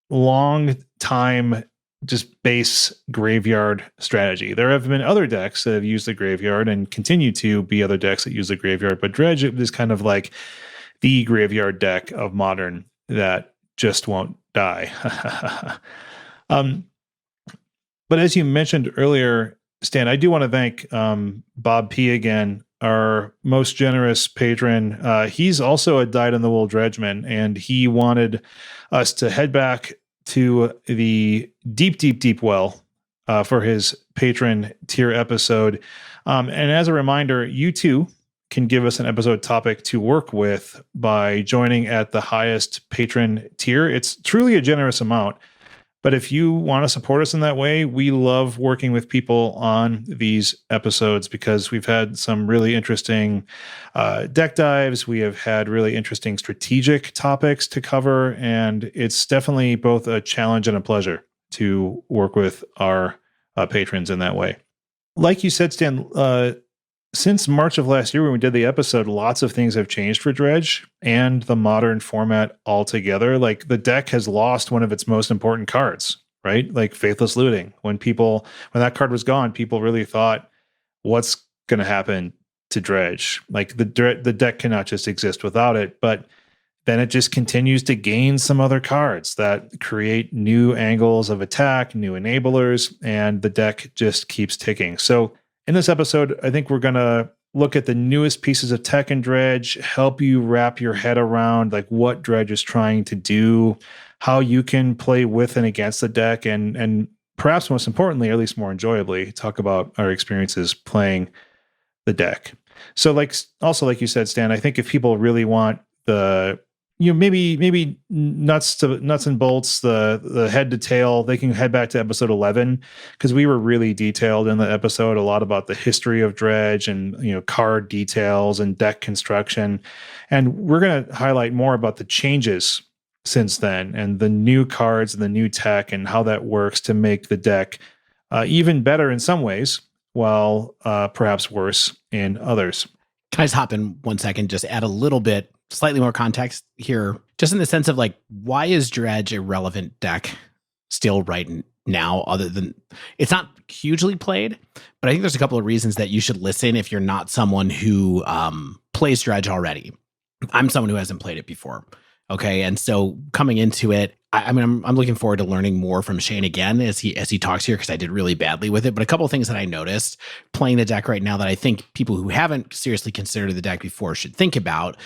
long time just base graveyard strategy. There have been other decks that have used the graveyard and continue to be other decks that use the graveyard, but Dredge is kind of like the graveyard deck of modern that just won't die. But as you mentioned earlier, Stan, I do want to thank Bob P again, our most generous patron. He's also a dyed-in-the-wool Dredgeman, and he wanted us to head back to the deep well for his patron tier episode. And as a reminder, you too can give us an episode topic to work with by joining at the highest patron tier. It's truly a generous amount. But if you want to support us in that way, we love working with people on these episodes because we've had some really interesting deck dives. We have had really interesting strategic topics to cover, and it's definitely both a challenge and a pleasure to work with our patrons in that way. Like you said, Stan, since March of last year when we did the episode, lots of things have changed for Dredge and the modern format altogether. Like the deck has lost one of its most important cards, right? Like Faithless Looting. When that card was gone, people really thought, what's going to happen to Dredge? Like the deck cannot just exist without it. But then it just continues to gain some other cards that create new angles of attack, new enablers, and the deck just keeps ticking. So in this episode, I think we're going to look at the newest pieces of tech in Dredge, help you wrap your head around like what Dredge is trying to do, how you can play with and against the deck, and perhaps most importantly, or at least more enjoyably, talk about our experiences playing the deck. So like you said, Stan, I think if people really want the maybe nuts and bolts, the head to tail, they can head back to episode 11 because we were really detailed in the episode a lot about the history of Dredge and card details and deck construction, and we're going to highlight more about the changes since then and the new cards and the new tech and how that works to make the deck even better in some ways, while perhaps worse in others. Can I just hop in 1 second, just add a little bit, slightly more context here, just in the sense of like, why is Dredge a relevant deck still right now, other than it's not hugely played, but I think there's a couple of reasons that you should listen if you're not someone who plays Dredge already. I'm someone who hasn't played it before. Okay. And so coming into it, I'm looking forward to learning more from Shane again as he talks here, because I did really badly with it. But a couple of things that I noticed playing the deck right now that I think people who haven't seriously considered the deck before should think about.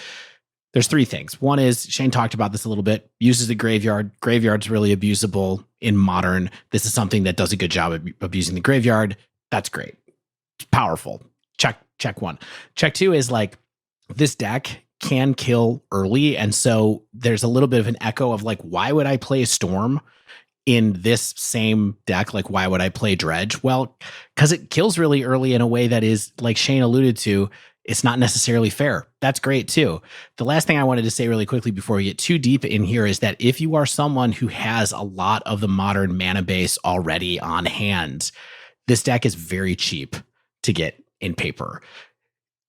There's three things. One is, Shane talked about this a little bit, uses the graveyard. Graveyard's really abusable in Modern. This is something that does a good job of abusing the graveyard. That's great. It's powerful. Check one. Check two is like, this deck can kill early. And so there's a little bit of an echo of like, why would I play Storm in this same deck? Like, why would I play Dredge? Well, because it kills really early in a way that is, like Shane alluded to, it's not necessarily fair. That's great too. The last thing I wanted to say really quickly before we get too deep in here is that if you are someone who has a lot of the Modern mana base already on hand, this deck is very cheap to get in paper.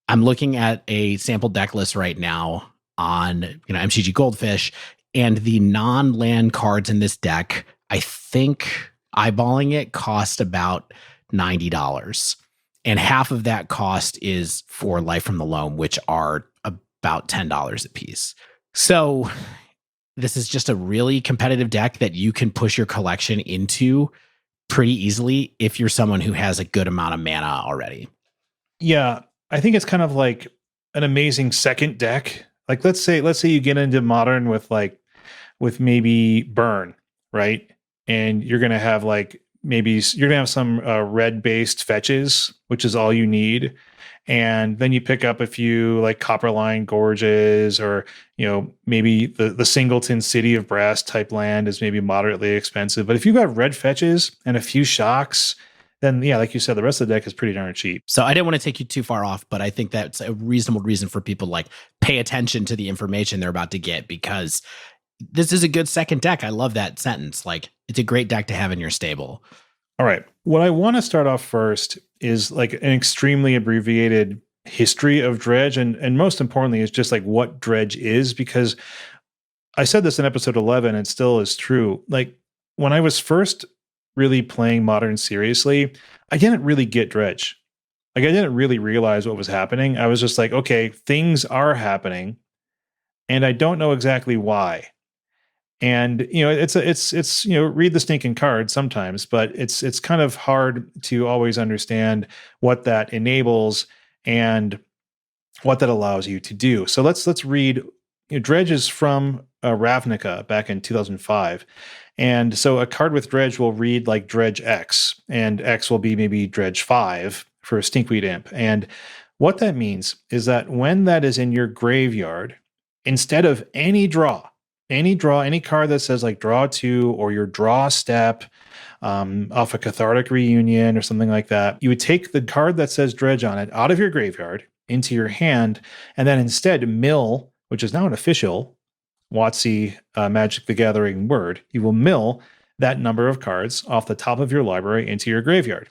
I'm looking at a sample deck list right now on MCG Goldfish, and the non-land cards in this deck, I think eyeballing it, cost about $90. And half of that cost is for Life from the Loam, which are about $10 a piece. So this is just a really competitive deck that you can push your collection into pretty easily if you're someone who has a good amount of mana already. Yeah, I think it's kind of like an amazing second deck. Like let's say you get into Modern with maybe Burn, right? And you're going to have maybe you're going to have some red based fetches, which is all you need. And then you pick up a few like Copperline Gorges, or maybe the Singleton City of Brass type land is maybe moderately expensive. But if you've got red fetches and a few shocks, then yeah, like you said, the rest of the deck is pretty darn cheap. So I didn't want to take you too far off, but I think that's a reasonable reason for people like pay attention to the information they're about to get, because this is a good second deck. I love that sentence. Like, it's a great deck to have in your stable. All right. What I want to start off first is like an extremely abbreviated history of Dredge. And most importantly is just like what Dredge is, because I said this in episode 11 and still is true. Like when I was first really playing Modern seriously, I didn't really get Dredge. Like I didn't really realize what was happening. I was just like, okay, things are happening and I don't know exactly why. And it's read the stinking card sometimes, but it's kind of hard to always understand what that enables and what that allows you to do. So let's read. Dredge is from Ravnica back in 2005, and so a card with Dredge will read like Dredge X, and X will be maybe Dredge 5 for a Stinkweed Imp. And what that means is that when that is in your graveyard, instead of any card that says like draw 2 or your draw step off a Cathartic Reunion or something like that, you would take the card that says Dredge on it out of your graveyard into your hand, and then instead mill, which is now an official WotC Magic the Gathering word, you will mill that number of cards off the top of your library into your graveyard.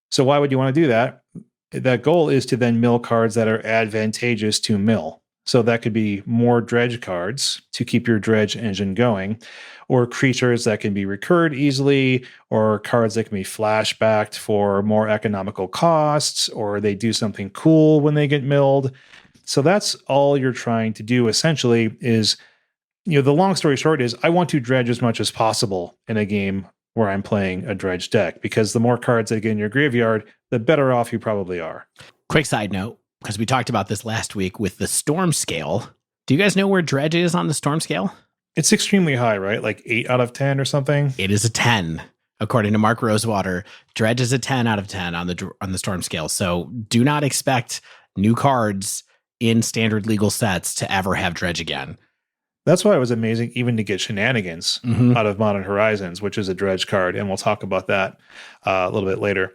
So why would you want to do that? That goal is to then mill cards that are advantageous to mill. So that could be more Dredge cards to keep your Dredge engine going, or creatures that can be recurred easily, or cards that can be flashbacked for more economical costs, or they do something cool when they get milled. So that's all you're trying to do essentially is, the long story short is I want to dredge as much as possible in a game where I'm playing a Dredge deck, because the more cards that get in your graveyard, the better off you probably are. Quick side note, because we talked about this last week with the Storm scale. Do you guys know where Dredge is on the Storm scale? It's extremely high, right? Like 8 out of 10 or something? It is a 10. According to Mark Rosewater, Dredge is a 10 out of 10 on the Storm scale. So do not expect new cards in standard legal sets to ever have Dredge again. That's why it was amazing even to get Shenanigans out of Modern Horizons, which is a Dredge card, and we'll talk about that a little bit later.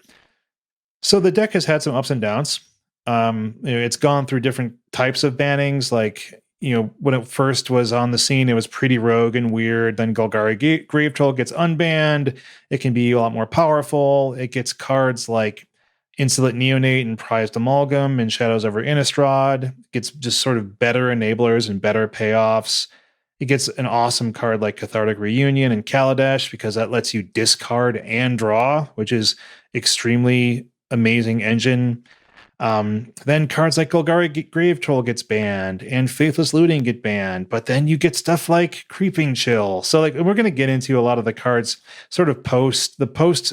So the deck has had some ups and downs. It's gone through different types of bannings. Like, when it first was on the scene, it was pretty rogue and weird. Then Golgari Grave Troll gets unbanned. It can be a lot more powerful. It gets cards like Insolent Neonate and Prized Amalgam and Shadows over Innistrad. It gets just sort of better enablers and better payoffs. It gets an awesome card like Cathartic Reunion and Kaladesh because that lets you discard and draw, which is extremely amazing engine. Then cards like Golgari Grave Troll gets banned and Faithless Looting get banned, but then you get stuff like Creeping Chill. So like we're going to get into a lot of the cards sort of post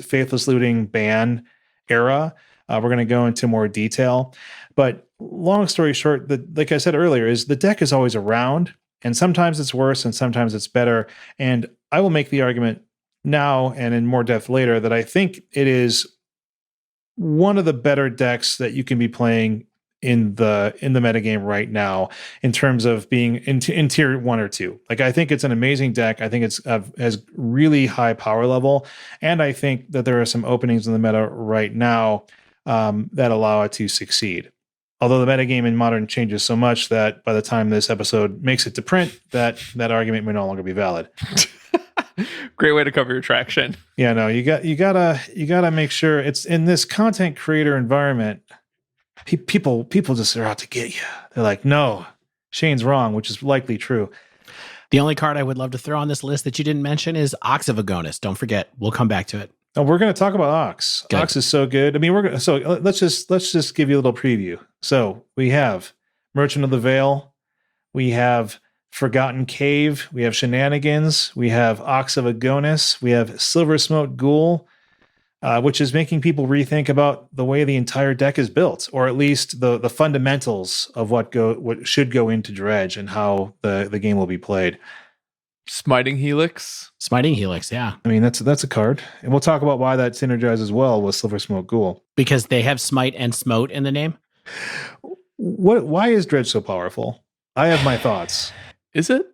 Faithless Looting ban era. We're going to go into more detail, but long story short, like I said earlier, is the deck is always around, and sometimes it's worse and sometimes it's better. And I will make the argument now and in more depth later that I think it is one of the better decks that you can be playing in the metagame right now in terms of being in tier 1 or 2. Like I think it's an amazing deck. I think it's has really high power level, and I think that there are some openings in the meta right now that allow it to succeed. Although the metagame in Modern changes so much that by the time this episode makes it to print, that argument may no longer be valid. Great way to cover your traction. Yeah, no, you gotta make sure it's in this content creator environment. People just are out to get you. They're like, no, Shane's wrong, which is likely true. The only card I would love to throw on this list that you didn't mention is Ox of Agonis. Don't forget, we'll come back to it. Oh, we're going to talk about Ox. Good. Ox is so good. I mean, let's just give you a little preview. So we have Merchant of the Veil, we have Forgotten Cave, we have Shenanigans, we have Ox of Agonis, we have Silversmote Ghoul, which is making people rethink about the way the entire deck is built, or at least the fundamentals of what should go into Dredge and how the game will be played. Smiting Helix. Smiting Helix, yeah. I mean, that's a card. And we'll talk about why that synergizes well with Silversmote Ghoul. Because they have Smite and Smote in the name? Why is Dredge so powerful? I have my thoughts. Is it?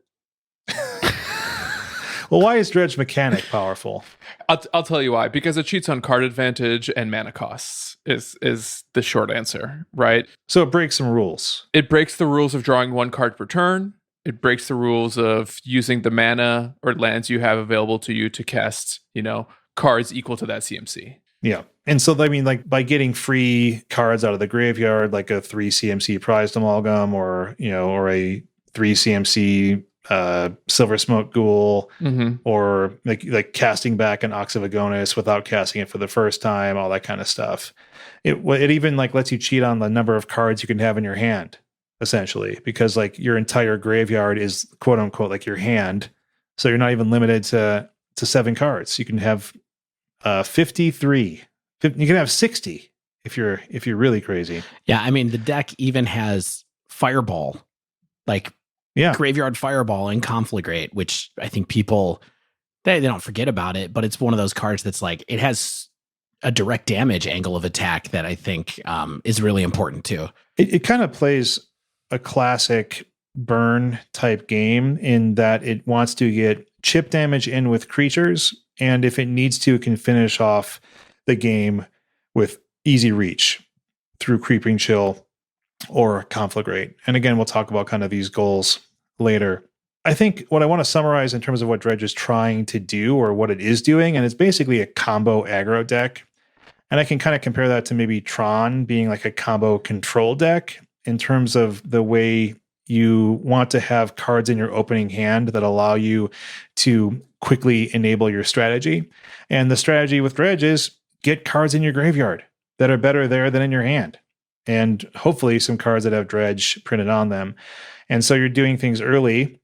Well, why is Dredge mechanic powerful? I'll tell you why. Because it cheats on card advantage and mana costs is the short answer, right? So it breaks some rules. It breaks the rules of drawing one card per turn. It breaks the rules of using the mana or lands you have available to you to cast, cards equal to that CMC. Yeah. And so, I mean, like by getting free cards out of the graveyard, like a 3 CMC Prized Amalgam or a 3 CMC Silversmote Ghoul, or like casting back an Ox of Agonis without casting it for the first time, all that kind of stuff. It even like lets you cheat on the number of cards you can have in your hand, essentially, because like your entire graveyard is quote unquote like your hand. So you're not even limited to 7 cards. You can have 53. You can have 60 if you're really crazy. Yeah, I mean the deck even has Fireball, like Graveyard Fireball and Conflagrate, which I think people they don't forget about it, but it's one of those cards that's like it has a direct damage angle of attack that I think is really important too. It kind of plays a classic burn type game in that it wants to get chip damage in with creatures, and if it needs to, it can finish off the game with easy reach through Creeping Chill or Conflagrate. And again, we'll talk about kind of these goals later. I think what I want to summarize in terms of what Dredge is trying to do or what it is doing, and it's basically a combo aggro deck. And I can kind of compare that to maybe Tron being like a combo control deck in terms of the way you want to have cards in your opening hand that allow you to quickly enable your strategy. And the strategy with Dredge is get cards in your graveyard that are better there than in your hand. And hopefully some cards that have Dredge printed on them. And so you're doing things early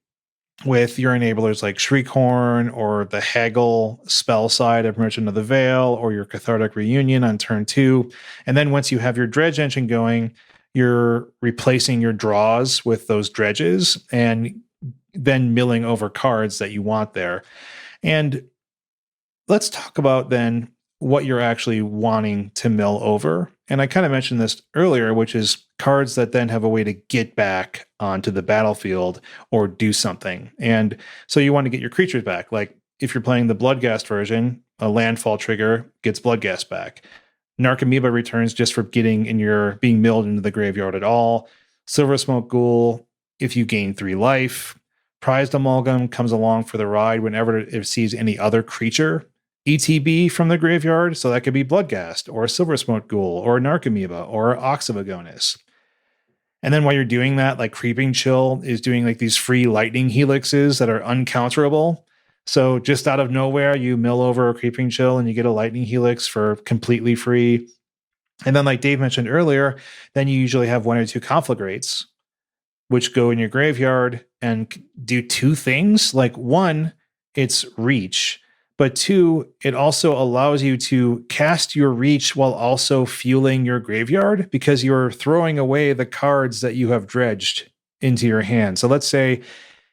with your enablers like Shriekhorn or the Haggle spell side of Merchant of the Veil or your Cathartic Reunion on turn 2. And then once you have your Dredge engine going, you're replacing your draws with those dredges and then milling over cards that you want there. And let's talk about then what you're actually wanting to mill over. And I kind of mentioned this earlier, which is cards that then have a way to get back onto the battlefield or do something. And so you want to get your creatures back. Like if you're playing the Bloodghast version, a landfall trigger gets Bloodghast back. Narcomoeba returns just for being milled into the graveyard at all. Silversmote Ghoul if you gain 3 life. Prized Amalgam comes along for the ride whenever it sees any other creature ETB from the graveyard. So that could be Bloodghast or Silversmote Ghoul or Narcomoeba or Oxyvagonus. And then while you're doing that, like Creeping Chill is doing like these free lightning helixes that are uncounterable. So just out of nowhere, you mill over a Creeping Chill and you get a lightning helix for completely free. And then like Dave mentioned earlier, then you usually have 1 or 2 Conflagrates, which go in your graveyard and do 2 things. Like 1, it's reach. But 2, it also allows you to cast your reach while also fueling your graveyard because you're throwing away the cards that you have dredged into your hand. So let's say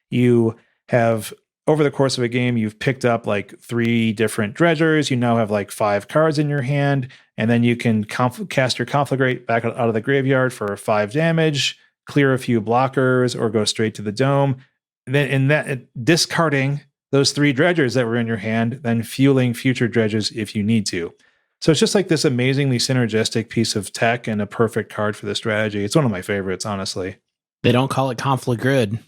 you have, over the course of a game, you've picked up like 3 different dredgers. You now have like 5 cards in your hand, and then you can cast your Conflagrate back out of the graveyard for 5 damage, clear a few blockers, or go straight to the dome. And then in that, discarding those 3 dredgers that were in your hand, then fueling future dredges if you need to. So it's just like this amazingly synergistic piece of tech and a perfect card for the strategy. It's one of my favorites, honestly. They don't call it Conflagrid.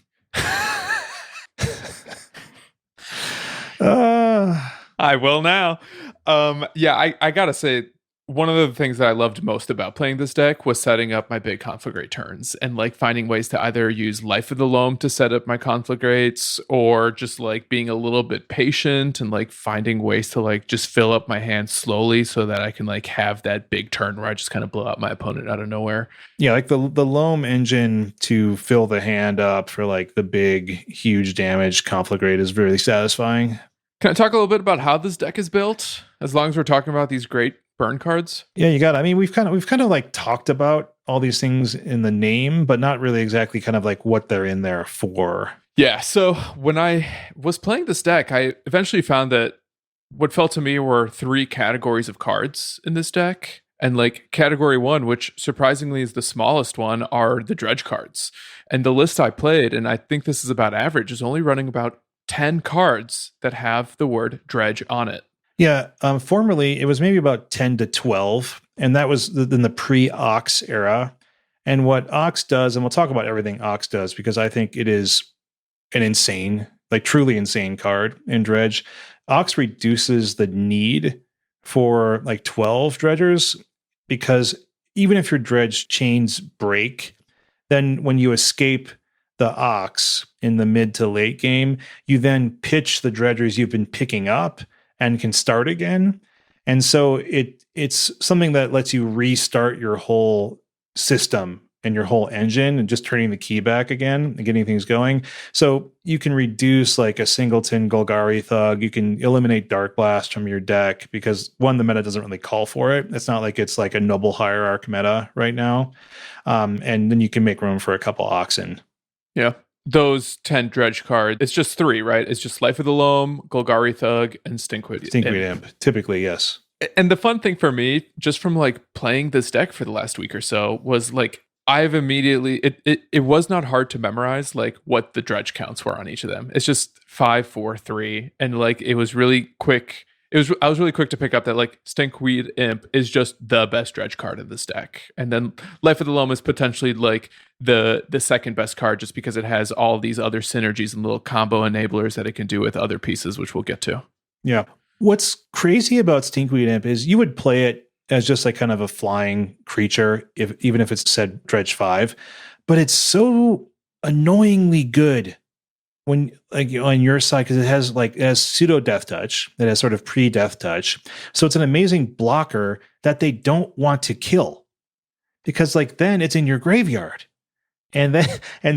I will now. I gotta say, one of the things that I loved most about playing this deck was setting up my big Conflagrate turns and like finding ways to either use Life of the Loam to set up my Conflagrates or just like being a little bit patient and like finding ways to like just fill up my hand slowly so that I can like have that big turn where I just kind of blow out my opponent out of nowhere. Yeah, like the Loam engine to fill the hand up for like the big, huge damage Conflagrate is really satisfying. Can I talk a little bit about how this deck is built? As long as we're talking about these great burn cards. Yeah, you got it. I mean, we've kind of like talked about all these things in the name, but not really exactly kind of like what they're in there for. Yeah, so when I was playing this deck, I eventually found that what felt to me were 3 categories of cards in this deck. And like category 1, which surprisingly is the smallest one, are the dredge cards. And the list I played, and I think this is about average, is only running about 10 cards that have the word dredge on it. Yeah, formerly it was maybe about 10 to 12, and that was in the pre-Ox era. And what Ox does, and we'll talk about everything Ox does, because I think it is an insane, like truly insane card in Dredge. Ox reduces the need for like 12 dredgers, because even if your dredge chains break, then when you escape the Ox in the mid to late game, you then pitch the dredgers you've been picking up and can start again. And so it's something that lets you restart your whole system and your whole engine and just turning the key back again and getting things going. So you can reduce like a singleton Golgari Thug. You can eliminate Dark Blast from your deck because 1, the meta doesn't really call for it. It's not like it's like a Noble Hierarch meta right now. And then you can make room for a couple Oxen. Yeah. Those 10 dredge cards, it's just 3, right? It's just Life of the Loam, Golgari Thug, and Stinkweed Imp. Typically, yes. And the fun thing for me, just from like playing this deck for the last week or so, was like I've immediately it was not hard to memorize like what the dredge counts were on each of them. It's just 5, 4, 3, and like it was really quick. I was really quick to pick up that like Stinkweed Imp is just the best dredge card in this deck. And then Life of the Loam is potentially like the second best card just because it has all these other synergies and little combo enablers that it can do with other pieces, which we'll get to. Yeah. What's crazy about Stinkweed Imp is you would play it as just like kind of a flying creature, even if it's said Dredge 5, but it's so annoyingly good when like on your side, because it has pseudo death touch, that has sort of pre-death touch. So it's an amazing blocker that they don't want to kill because like then it's in your graveyard. And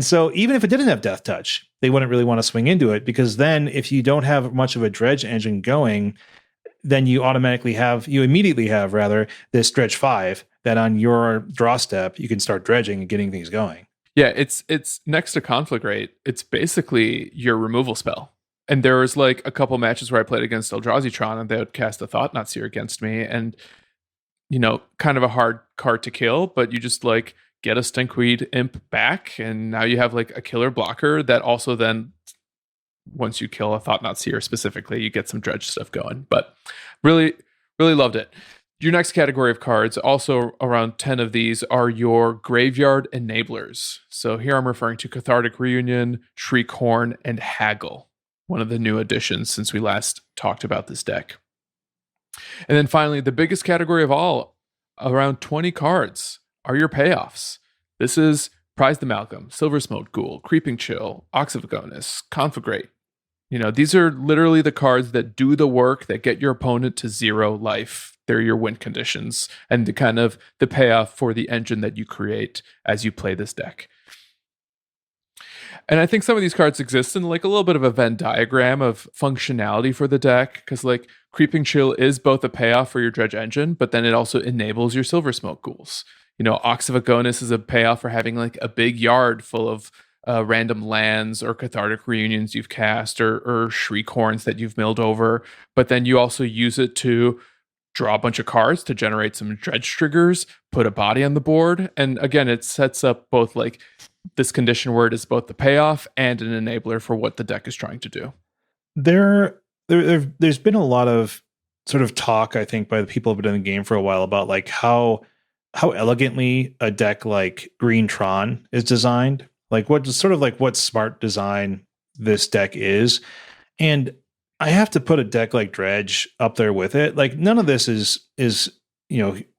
so even if it didn't have death touch, they wouldn't really want to swing into it because then if you don't have much of a dredge engine going, then you immediately have this Dredge 5 that on your draw step, you can start dredging and getting things going. Yeah, it's next to Conflagrate. It's basically your removal spell. And there was like a couple matches where I played against Eldrazi and they would cast a Thought-Knot Seer against me. And, you know, kind of a hard card to kill, but you just like get a Stinkweed Imp back. And now you have like a killer blocker that also then, once you kill a Thought-Knot Seer specifically, you get some dredge stuff going. But really, really loved it. Your next category of cards, also around 10 of these, are your graveyard enablers. So here I'm referring to Cathartic Reunion, Shriekhorn, and Haggle, one of the new additions since we last talked about this deck. And then finally, the biggest category of all, around 20 cards, are your payoffs. This is Prized Amalgam, Silversmote Ghoul, Creeping Chill, Oxen, Conflagrate. These are literally the cards that do the work that get your opponent to 0 life. They're your win conditions and the payoff for the engine that you create as you play this deck. And I think some of these cards exist in like a little bit of a Venn diagram of functionality for the deck, because like Creeping Chill is both a payoff for your Dredge engine, but then it also enables your Silversmote Ghouls. Oxen is a payoff for having like a big yard full of random lands or Cathartic Reunions you've cast or Shriekhorns that you've milled over, but then you also use it to draw a bunch of cards to generate some Dredge triggers, put a body on the board, and again, it sets up both like this condition where it is both the payoff and an enabler for what the deck is trying to do. There's been a lot of sort of talk, I think, by the people who've been in the game for a while about like how elegantly a deck like Green Tron is designed, like what smart design this deck is. And I have to put a deck like Dredge up there with it. Like none of this is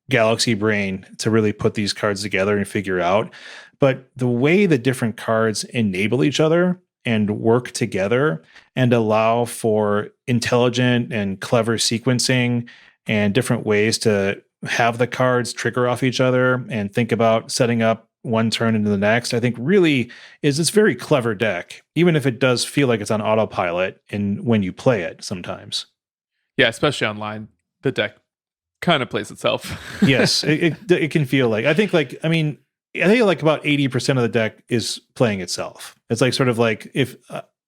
galaxy brain to really put these cards together and figure out. But the way the different cards enable each other and work together and allow for intelligent and clever sequencing and different ways to have the cards trigger off each other and think about setting up one turn into the next, I think really is this very clever deck, even if it does feel like it's on autopilot when you play it sometimes. Yeah, especially online, the deck kind of plays itself. Yes, it can feel like, I think like about 80% of the deck is playing itself. It's like sort of like if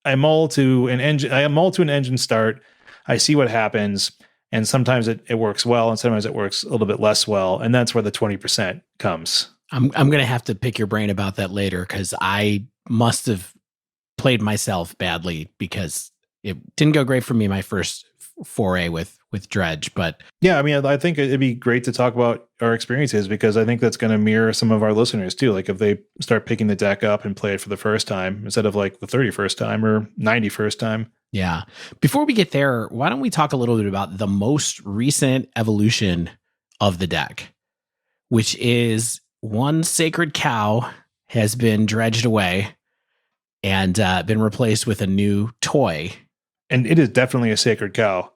I mull to an engine start, I see what happens, and sometimes it works well, and sometimes it works a little bit less well, and that's where the 20% comes. I'm going to have to pick your brain about that later, because I must have played myself badly because it didn't go great for me my first foray with Dredge. But yeah, I mean, I think it'd be great to talk about our experiences, because I think that's going to mirror some of our listeners too. Like if they start picking the deck up and play it for the first time instead of like the 31st time or 91st time. Yeah. Before we get there, why don't we talk a little bit about the most recent evolution of the deck, which is one sacred cow has been dredged away and been replaced with a new toy. And it is definitely a sacred cow.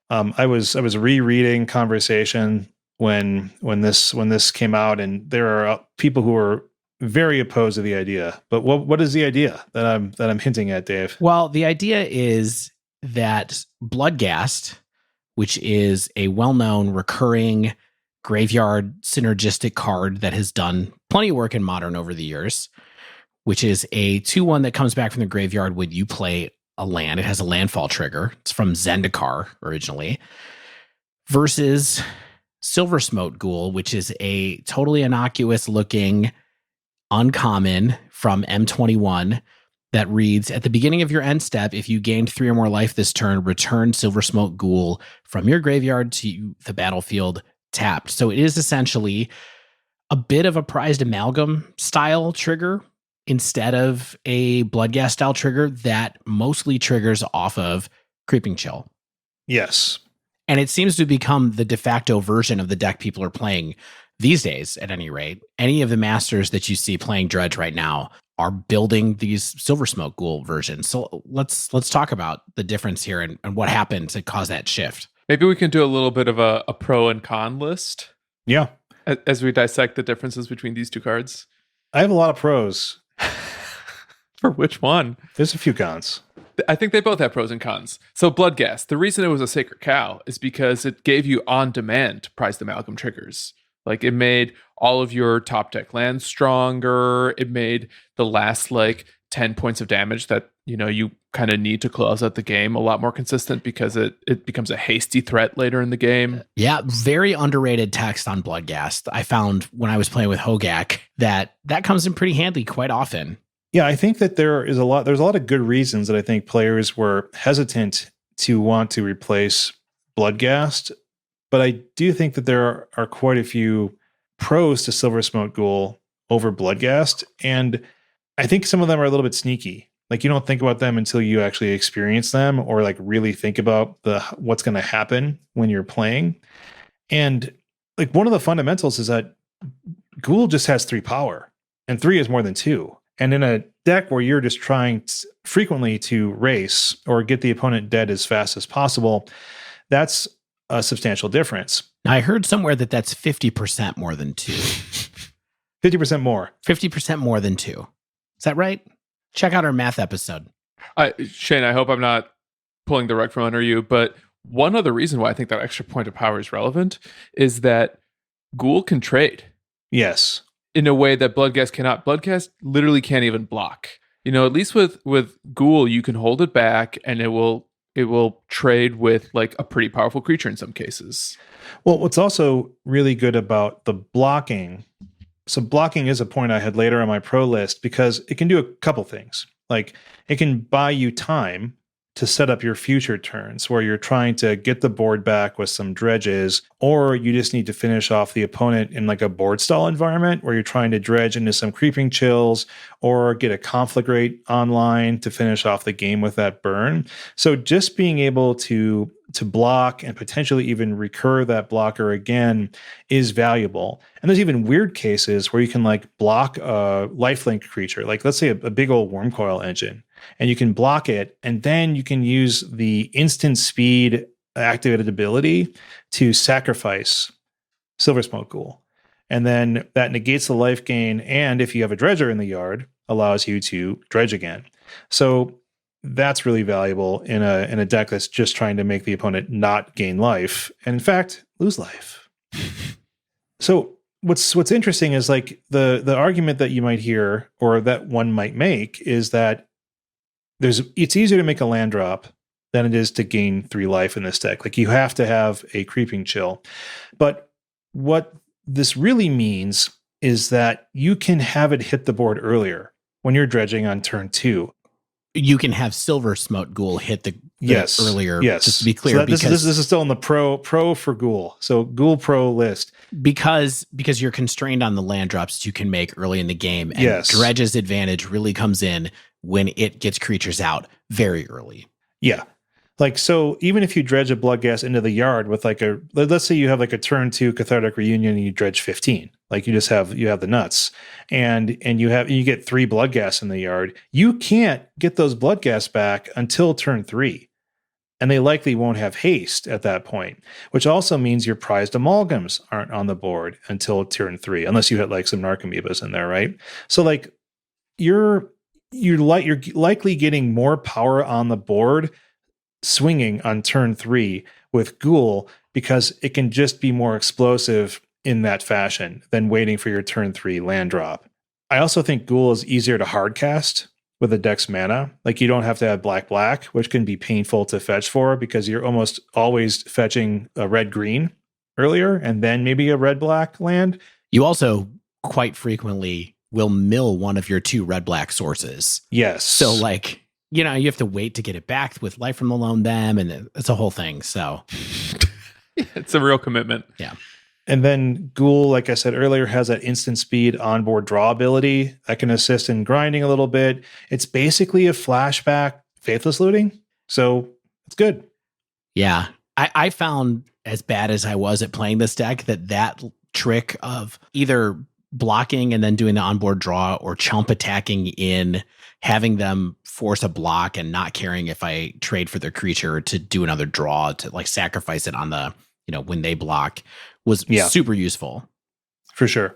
I was rereading Conversation when this came out, and there are people who are very opposed to the idea. But what is the idea that I'm hinting at, Dave? Well, the idea is that Bloodghast, which is a well-known recurring graveyard synergistic card that has done plenty of work in Modern over the years, which is a 2/1 that comes back from the graveyard when you play a land. It has a landfall trigger. It's from Zendikar originally, versus Silversmote Ghoul, which is a totally innocuous looking uncommon from M21 that reads, at the beginning of your end step, if you gained 3 or more life this turn, return Silversmote Ghoul from your graveyard to the battlefield tapped. So it is essentially a bit of a Prized Amalgam style trigger instead of a Bloodghast style trigger that mostly triggers off of Creeping Chill. Yes. And it seems to become the de facto version of the deck people are playing these days, at any rate. Any of the masters that you see playing Dredge right now are building these Silversmote Ghoul versions. So let's talk about the difference here and what happened to cause that shift. Maybe we can do a little bit of a pro and con list. Yeah. As we dissect the differences between these two cards. I have a lot of pros. For which one? There's a few cons. I think they both have pros and cons. So Bloodghast, the reason it was a sacred cow is because it gave you on-demand Prized Amalgam triggers. Like it made all of your top deck lands stronger. It made the last 10 points of damage that you kind of need to close out the game a lot more consistent, because it becomes a hasty threat later in the game. Yeah, very underrated text on Bloodghast. I found when I was playing with Hogak that comes in pretty handy quite often. Yeah, I think that there's a lot of good reasons that I think players were hesitant to want to replace Bloodghast but I do think that there are quite a few pros to Silversmote Ghoul over Bloodghast, and I think some of them are a little bit sneaky. Like you don't think about them until you actually experience them, or like really think about what's going to happen when you're playing. And like one of the fundamentals is that Ghoul just has 3 power, and 3 is more than 2. And in a deck where you're just trying frequently to race or get the opponent dead as fast as possible, that's a substantial difference. Now, I heard somewhere that that's 50% more than 2. 50% more. 50% more than 2. Is that right? Check out our math episode. Shane, I hope I'm not pulling the rug from under you, but one other reason why I think that extra point of power is relevant is that Ghoul can trade. Yes. In a way that Bloodghast cannot. Bloodghast literally can't even block. You know, at least with Ghoul, you can hold it back and it will trade with like a pretty powerful creature in some cases. Well, what's also really good about the blocking, so blocking is a point I had later on my pro list because it can do a couple things. Like it can buy you time to set up your future turns where you're trying to get the board back with some dredges, or you just need to finish off the opponent in like a board stall environment where you're trying to dredge into some creeping chills or get a conflagrate online to finish off the game with that burn. So just being able to block and potentially even recur that blocker again is valuable. And there's even weird cases where you can like block a lifelink creature, like let's say a big old worm coil engine, and you can block it, and then you can use the instant speed activated ability to sacrifice Silversmote Ghoul. And then that negates the life gain, and if you have a dredger in the yard, allows you to dredge again. So that's really valuable in a deck that's just trying to make the opponent not gain life, and in fact, lose life. So what's interesting is like the argument that you might hear, or that one might make, is that it's easier to make a land drop than it is to gain 3 life in this deck. Like you have to have a creeping chill. But what this really means is that you can have it hit the board earlier when you're dredging on turn 2. You can have Silversmote Ghoul hit the earlier. Yes. Just to be clear, so this is still in the pro for Ghoul. So Ghoul pro list. Because you're constrained on the land drops you can make early in the game. And Dredge's advantage really comes in when it gets creatures out very early. Yeah. Like, so even if you dredge a Bloodghast into the yard with like let's say you have like a turn 2 Cathartic Reunion and you dredge 15, like you have the nuts, and you get 3 Bloodghasts in the yard, you can't get those Bloodghasts back until turn 3. And they likely won't have haste at that point, which also means your prized amalgams aren't on the board until turn 3, unless you had like some Narcomoebas in there, right? So like you're likely getting more power on the board swinging on turn 3 with Ghoul, because it can just be more explosive in that fashion than waiting for your turn 3 land drop. I also think Ghoul is easier to hard cast with a deck's mana. Like you don't have to have black, which can be painful to fetch for because you're almost always fetching a red-green earlier and then maybe a red-black land. You also quite frequently will mill one of your 2 red-black sources. Yes. So like, you know, you have to wait to get it back with Life from the Loam them, and it's a whole thing. So it's a real commitment. Yeah. And then Ghoul, like I said earlier, has that instant speed onboard draw ability that can assist in grinding a little bit. It's basically a flashback Faithless Looting. So it's good. Yeah. I found, as bad as I was at playing this deck, that trick of either blocking and then doing the onboard draw, or chump attacking in, having them force a block and not caring if I trade for their creature to do another draw, to like sacrifice it on the, you know, when they block, was super useful. For sure.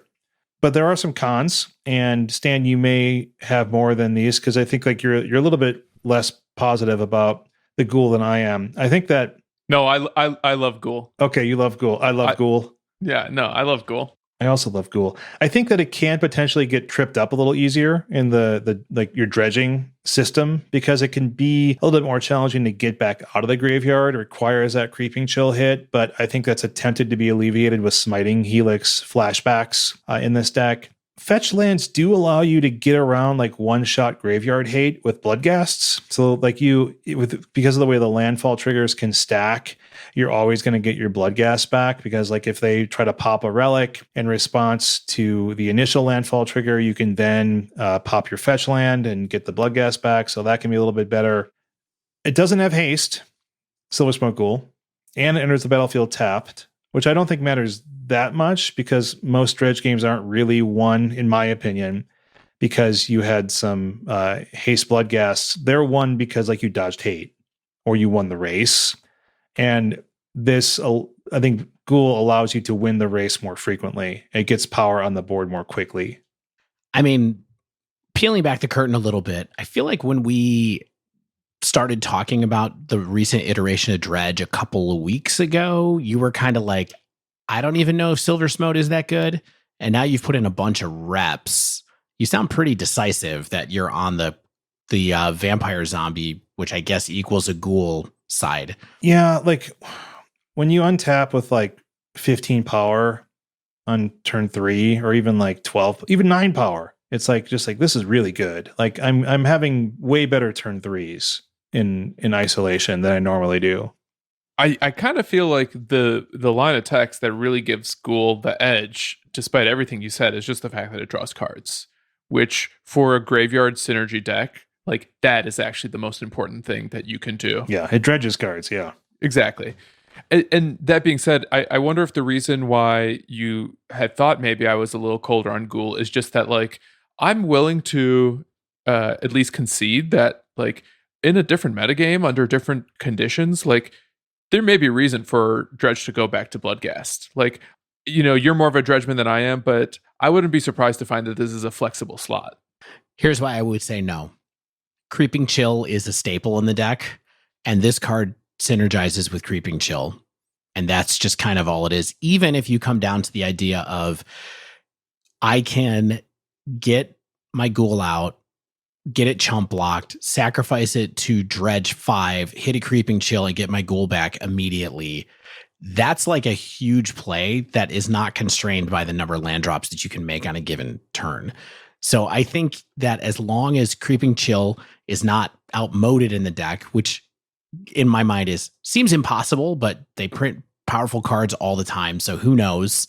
But there are some cons, and Stan, you may have more than these, because I think like you're a little bit less positive about the Ghoul than I am. I think that No, I love Ghoul. Okay, you love Ghoul. I love Ghoul. Yeah, no, I love Ghoul. I also love Ghoul. I think that it can potentially get tripped up a little easier in the like your dredging system, because it can be a little bit more challenging to get back out of the graveyard. It requires that creeping chill hit, but I think that's attempted to be alleviated with Smiting Helix flashbacks in this deck. fetch lands do allow you to get around like one-shot graveyard hate with Bloodghasts. So like because of the way the landfall triggers can stack, you're always going to get your Bloodghast back, because like if they try to pop a relic in response to the initial landfall trigger, you can then pop your fetch land and get the Bloodghast back. So that can be a little bit better. It doesn't have haste, Silversmote Ghoul, and it enters the battlefield tapped, which I don't think matters that much, because most Dredge games aren't really won, in my opinion, because you had some haste Bloodghasts. They're won because like you dodged hate or you won the race. And this, I think Ghoul allows you to win the race more frequently. It gets power on the board more quickly. I mean, peeling back the curtain a little bit, I feel like when we started talking about the recent iteration of Dredge a couple of weeks ago, you were kind of like, I don't even know if Silversmote is that good. And now you've put in a bunch of reps. You sound pretty decisive that you're on the vampire zombie, which I guess equals a ghoul side. Yeah, like when you untap with like 15 power on turn 3, or even like 12, even 9 power, it's like just like this is really good. Like I'm having way better turn 3s in isolation than I normally do. I kind of feel like the line of text that really gives Ghoul the edge, despite everything you said, is just the fact that it draws cards, which for a graveyard synergy deck, like that is actually the most important thing that you can do. Yeah, it dredges cards, yeah. Exactly. And that being said, I wonder if the reason why you had thought maybe I was a little colder on Ghoul is just that, like, I'm willing to at least concede that, like, in a different metagame, under different conditions, like, there may be a reason for Dredge to go back to Bloodghast. Like, you know, you're more of a Dredgeman than I am, but I wouldn't be surprised to find that this is a flexible slot. Here's why I would say no. Creeping Chill is a staple in the deck, and this card synergizes with Creeping Chill. And that's just kind of all it is. Even if you come down to the idea of, I can get my Ghoul out, get it chump blocked, sacrifice it to Dredge 5, hit a Creeping Chill, and get my Ghoul back immediately. That's like a huge play that is not constrained by the number of land drops that you can make on a given turn. So I think that as long as Creeping Chill is not outmoded in the deck, which in my mind seems impossible, but they print powerful cards all the time, so who knows?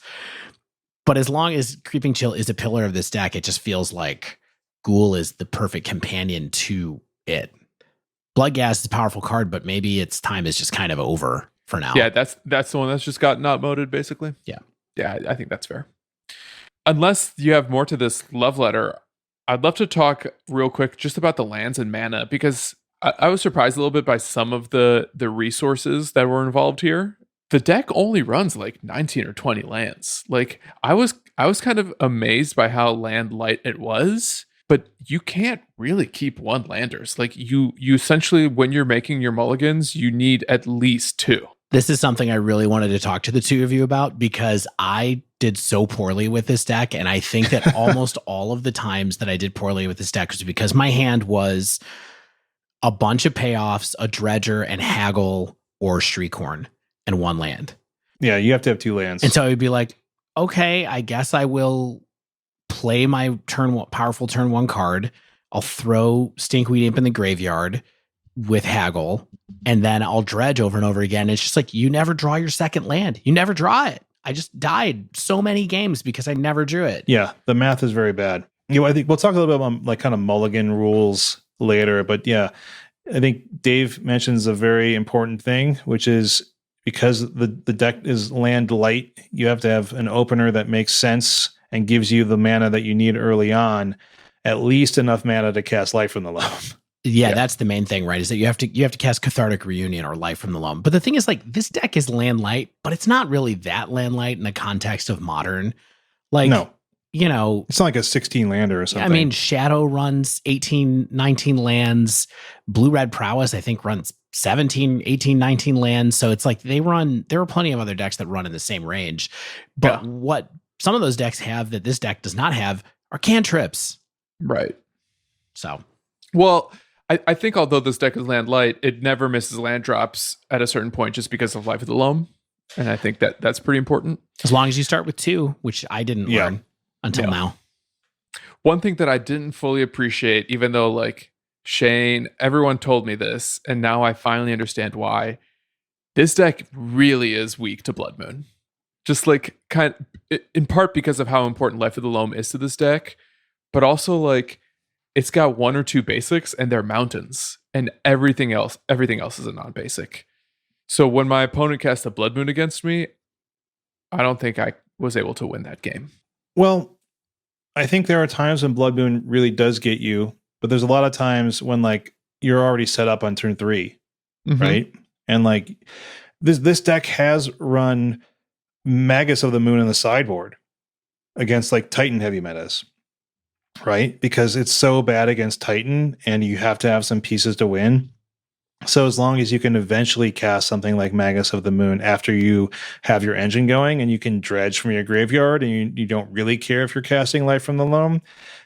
But as long as Creeping Chill is a pillar of this deck, it just feels like Ghoul is the perfect companion to it. Bloodghast is a powerful card, but maybe its time is just kind of over for now. Yeah, that's the one that's just gotten outmoded, basically. Yeah. Yeah, I think that's fair. Unless you have more to this love letter, I'd love to talk real quick just about the lands and mana, because I was surprised a little bit by some of the resources that were involved here. The deck only runs like 19 or 20 lands. Like I was kind of amazed by how land light it was, but you can't really keep one landers. Like you essentially, when you're making your mulligans, you need at least 2. This is something I really wanted to talk to the two of you about, because I did so poorly with this deck. And I think that almost all of the times that I did poorly with this deck was because my hand was a bunch of payoffs, a Dredger, and Haggle or Shriekhorn, and 1 land. Yeah, you have to have 2 lands. And so I'd be like, okay, I guess I will play my powerful turn 1 card. I'll throw Stinkweed Imp in the graveyard with Haggle, and then I'll dredge over and over again. It's just like, you never draw your second land. You never draw it. I just died so many games because I never drew it. Yeah, the math is very bad. You know, I think we'll talk a little bit about like kind of mulligan rules later, but yeah, I think Dave mentions a very important thing, which is because the deck is land light, you have to have an opener that makes sense and gives you the mana that you need early on, at least enough mana to cast Life from the Loam. Yeah, that's the main thing, right? Is that you have to cast Cathartic Reunion or Life from the Loam. But the thing is, like, this deck is land light, but it's not really that land light in the context of Modern. Like, no, you know, it's not like a 16 lander or something. I mean, Shadow runs 18, 19 lands. Blue Red Prowess, I think, runs 17, 18, 19 lands. So it's like there are plenty of other decks that run in the same range. But what some of those decks have that this deck does not have are cantrips. Right. So, well, I think although this deck is land light, it never misses land drops at a certain point just because of Life of the Loam. And I think that's pretty important. As long as you start with 2, which I didn't learn until now. One thing that I didn't fully appreciate, even though like Shane, everyone told me this, and now I finally understand why. This deck really is weak to Blood Moon. Just like in part because of how important Life of the Loam is to this deck, but also like it's got one or two basics and they're mountains, and everything else is a non-basic. So when my opponent cast a Blood Moon against me, I don't think I was able to win that game. Well, I think there are times when Blood Moon really does get you, but there's a lot of times when like you're already set up on turn 3, right? And like this deck has run Magus of the Moon in the sideboard against like Titan heavy metas, right? Because it's so bad against Titan and you have to have some pieces to win. So as long as you can eventually cast something like Magus of the Moon after you have your engine going and you can dredge from your graveyard and you don't really care if you're casting Life from the Loam,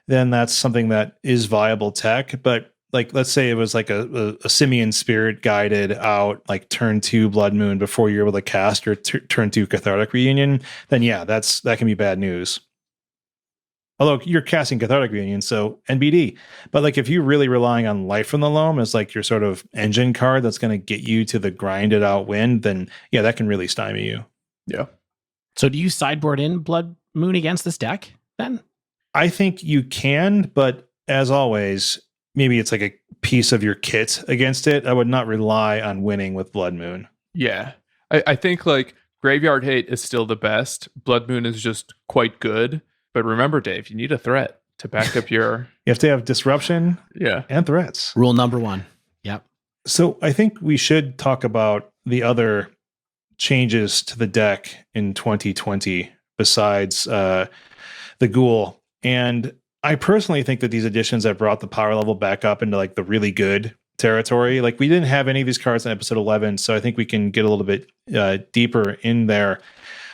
then that's something that is viable tech. But like, let's say it was like a Simian Spirit guided out like turn 2 Blood Moon before you're able to cast your turn 2 Cathartic Reunion, then yeah, that can be bad news. Although you're casting Cathartic Reunion, so NBD. But like if you're really relying on Life from the Loam as like your sort of engine card that's going to get you to the grinded out win, then yeah, that can really stymie you. Yeah. So do you sideboard in Blood Moon against this deck then? I think you can, but as always, maybe it's like a piece of your kit against it. I would not rely on winning with Blood Moon. Yeah. I think like Graveyard Hate is still the best. Blood Moon is just quite good. But remember, Dave, you need a threat to back up your... You have to have disruption and threats. Rule number 1. Yep. So I think we should talk about the other changes to the deck in 2020 besides the Ghoul. And I personally think that these additions have brought the power level back up into like the really good territory. Like we didn't have any of these cards in episode 11, so I think we can get a little bit deeper in there.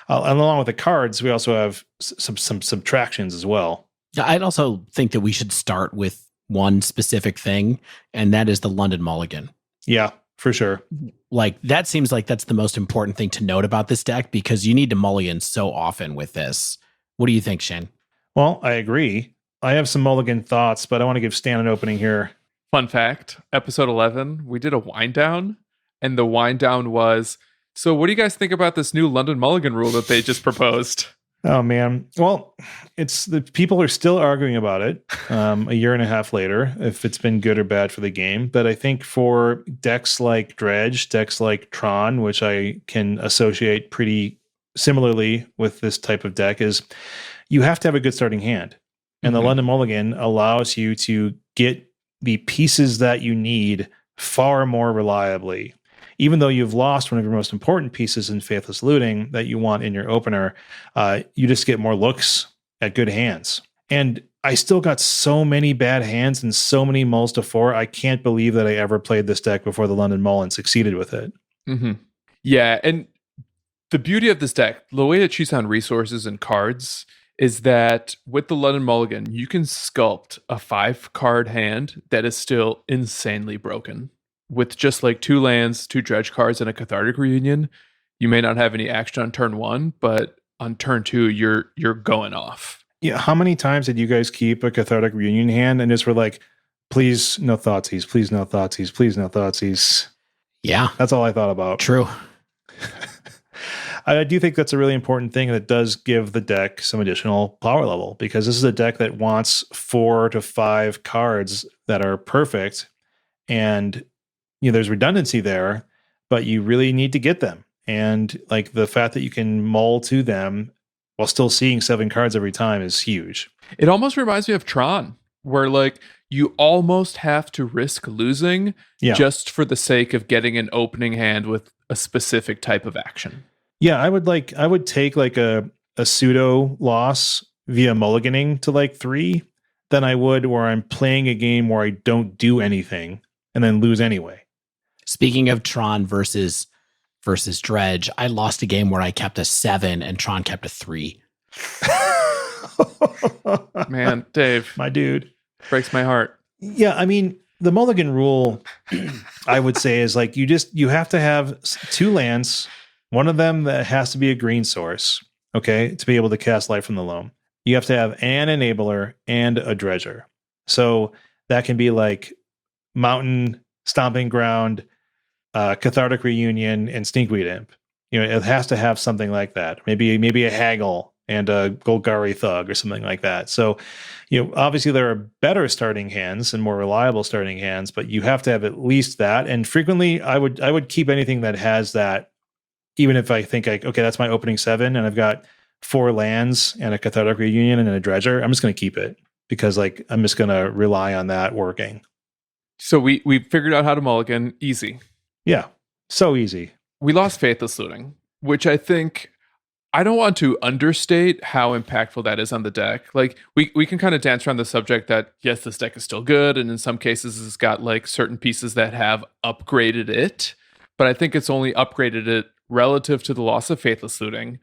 And along with the cards, we also have some subtractions as well. I'd also think that we should start with one specific thing, and that is the London Mulligan. Yeah, for sure. Like that seems like that's the most important thing to note about this deck because you need to mulligan so often with this. What do you think, Shane? Well, I agree. I have some mulligan thoughts, but I want to give Stan an opening here. Fun fact, episode 11, we did a wind down, and the wind down was... So what do you guys think about this new London Mulligan rule that they just proposed? Oh, man. Well, it's the people are still arguing about it a year and a half later, if it's been good or bad for the game. But I think for decks like Dredge, decks like Tron, which I can associate pretty similarly with this type of deck, is you have to have a good starting hand. And the London Mulligan allows you to get the pieces that you need far more reliably. Even though you've lost one of your most important pieces in Faithless Looting that you want in your opener, you just get more looks at good hands. And I still got so many bad hands and so many mulls to 4. I can't believe that I ever played this deck before the London Mull and succeeded with it. Yeah, and the beauty of this deck, the way it cheats on resources and cards, is that with the London Mulligan, you can sculpt a 5-card hand that is still insanely broken. With just like 2 lands, 2 dredge cards, and a Cathartic Reunion, you may not have any action on turn 1, but on turn 2, you're going off. Yeah, how many times did you guys keep a Cathartic Reunion hand and just were like, please no Thoughtseize, please no Thoughtseizes, please no Thoughtseize? Yeah. That's all I thought about. True. I do think that's a really important thing that does give the deck some additional power level, because this is a deck that wants 4 to 5 cards that are perfect, and there's redundancy there, but you really need to get them. And like the fact that you can mull to them while still seeing 7 cards every time is huge. It almost reminds me of Tron, where like you almost have to risk losing just for the sake of getting an opening hand with a specific type of action. Yeah, I would take like a pseudo loss via mulliganing to like 3 than I would where I'm playing a game where I don't do anything and then lose anyway. Speaking of Tron versus Dredge, I lost a game where I kept a 7 and Tron kept a 3. Man, Dave, my dude, breaks my heart. Yeah, I mean, the mulligan rule, I would say, is like you have to have 2 lands, one of them that has to be a green source, okay, to be able to cast Life from the Loam. you have to have an enabler and a dredger. So that can be like Mountain, Stomping Ground, Cathartic Reunion, and Stinkweed Imp. It has to have something like that. Maybe a Haggle and a Golgari Thug or something like that. So, obviously there are better starting hands and more reliable starting hands, but you have to have at least that. And frequently, I would keep anything that has that, even if I think okay, that's my opening 7, and I've got 4 lands and a Cathartic Reunion and a Dredger. I'm just going to keep it because I'm just going to rely on that working. So we figured out how to mulligan. Easy. Yeah, so easy. We lost Faithless Looting, which I think, I don't want to understate how impactful that is on the deck. Like, we can kind of dance around the subject that, yes, this deck is still good, and in some cases it's got like certain pieces that have upgraded it, but I think it's only upgraded it relative to the loss of Faithless Looting.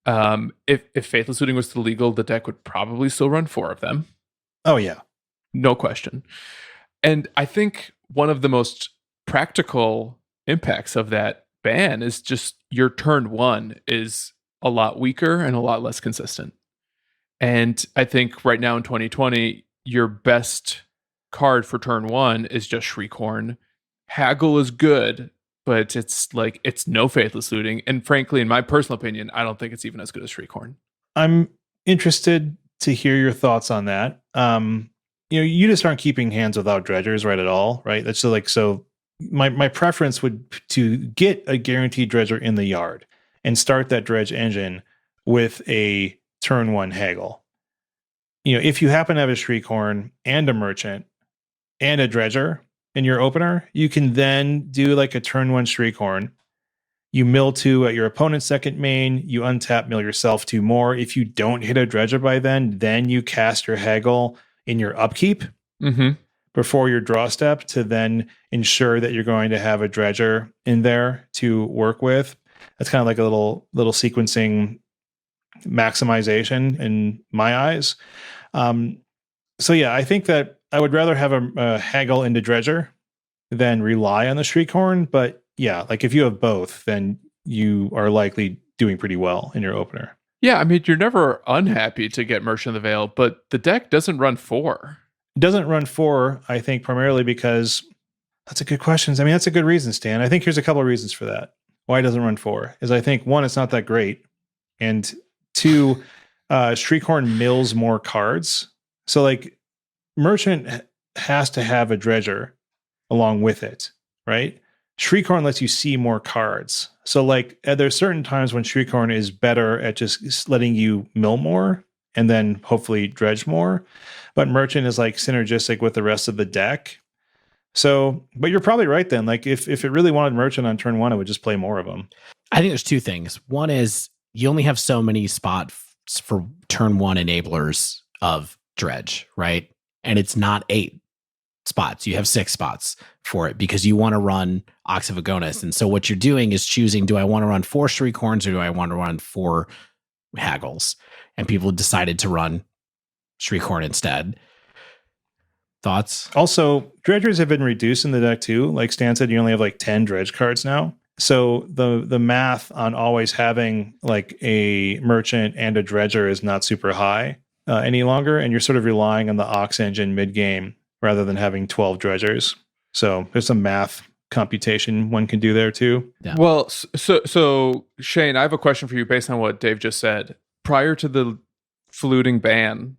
If Faithless Looting was still legal, the deck would probably still run 4 of them. Oh, yeah. No question. And I think one of the most practical impacts of that ban is just your turn 1 is a lot weaker and a lot less consistent. And I think right now in 2020, your best card for turn 1 is just Shriekhorn. Haggle is good, but it's no Faithless Looting. And frankly, in my personal opinion, I don't think it's even as good as Shriekhorn. I'm interested to hear your thoughts on that. You just aren't keeping hands without dredgers right at all, right? That's so my preference would to get a guaranteed dredger in the yard and start that dredge engine with a turn 1 Haggle. If you happen to have a Shriekhorn and a Merchant and a dredger in your opener, you can then do like a turn 1 Shriekhorn. You mill 2 at your opponent's second main, you untap, mill yourself 2 more. If you don't hit a dredger by then you cast your Haggle in your upkeep before your draw step to then ensure that you're going to have a dredger in there to work with. That's kind of like a little sequencing maximization in my eyes. So yeah, I think that I would rather have a Haggle into dredger than rely on the Shriekhorn. But yeah, like if you have both, then you are likely doing pretty well in your opener. Yeah, I mean, you're never unhappy to get Merchant of the Veil, but the deck doesn't run 4. It doesn't run 4, I think, primarily because that's a good question. I mean, that's a good reason, Stan. I think here's a couple of reasons for that. Why it doesn't run 4 is I think 1, it's not that great. And 2, Shriekhorn mills more cards. So like Merchant has to have a dredger along with it, right? Shriekhorn lets you see more cards. So like there's certain times when Shriekhorn is better at just letting you mill more and then hopefully dredge more. But Merchant is like synergistic with the rest of the deck. So, but you're probably right then. Like if it really wanted Merchant on turn 1, it would just play more of them. I think there's 2 things. One is you only have so many spots for turn 1 enablers of Dredge, right? And it's not 8 spots. You have 6 spots for it because you want to run Ox of Agonis. And so what you're doing is choosing, do I want to run 4 Shriekhorns or do I want to run 4 Haggles? And people decided to run Shriekhorn instead. Thoughts? Also, dredgers have been reduced in the deck too. Like Stan said, you only have like 10 dredge cards now. So the math on always having like a Merchant and a dredger is not super high any longer. And you're sort of relying on the Ox engine mid-game rather than having 12 dredgers. So there's some math computation one can do there too. Yeah. Well, so Shane, I have a question for you based on what Dave just said. Prior to the fluting ban,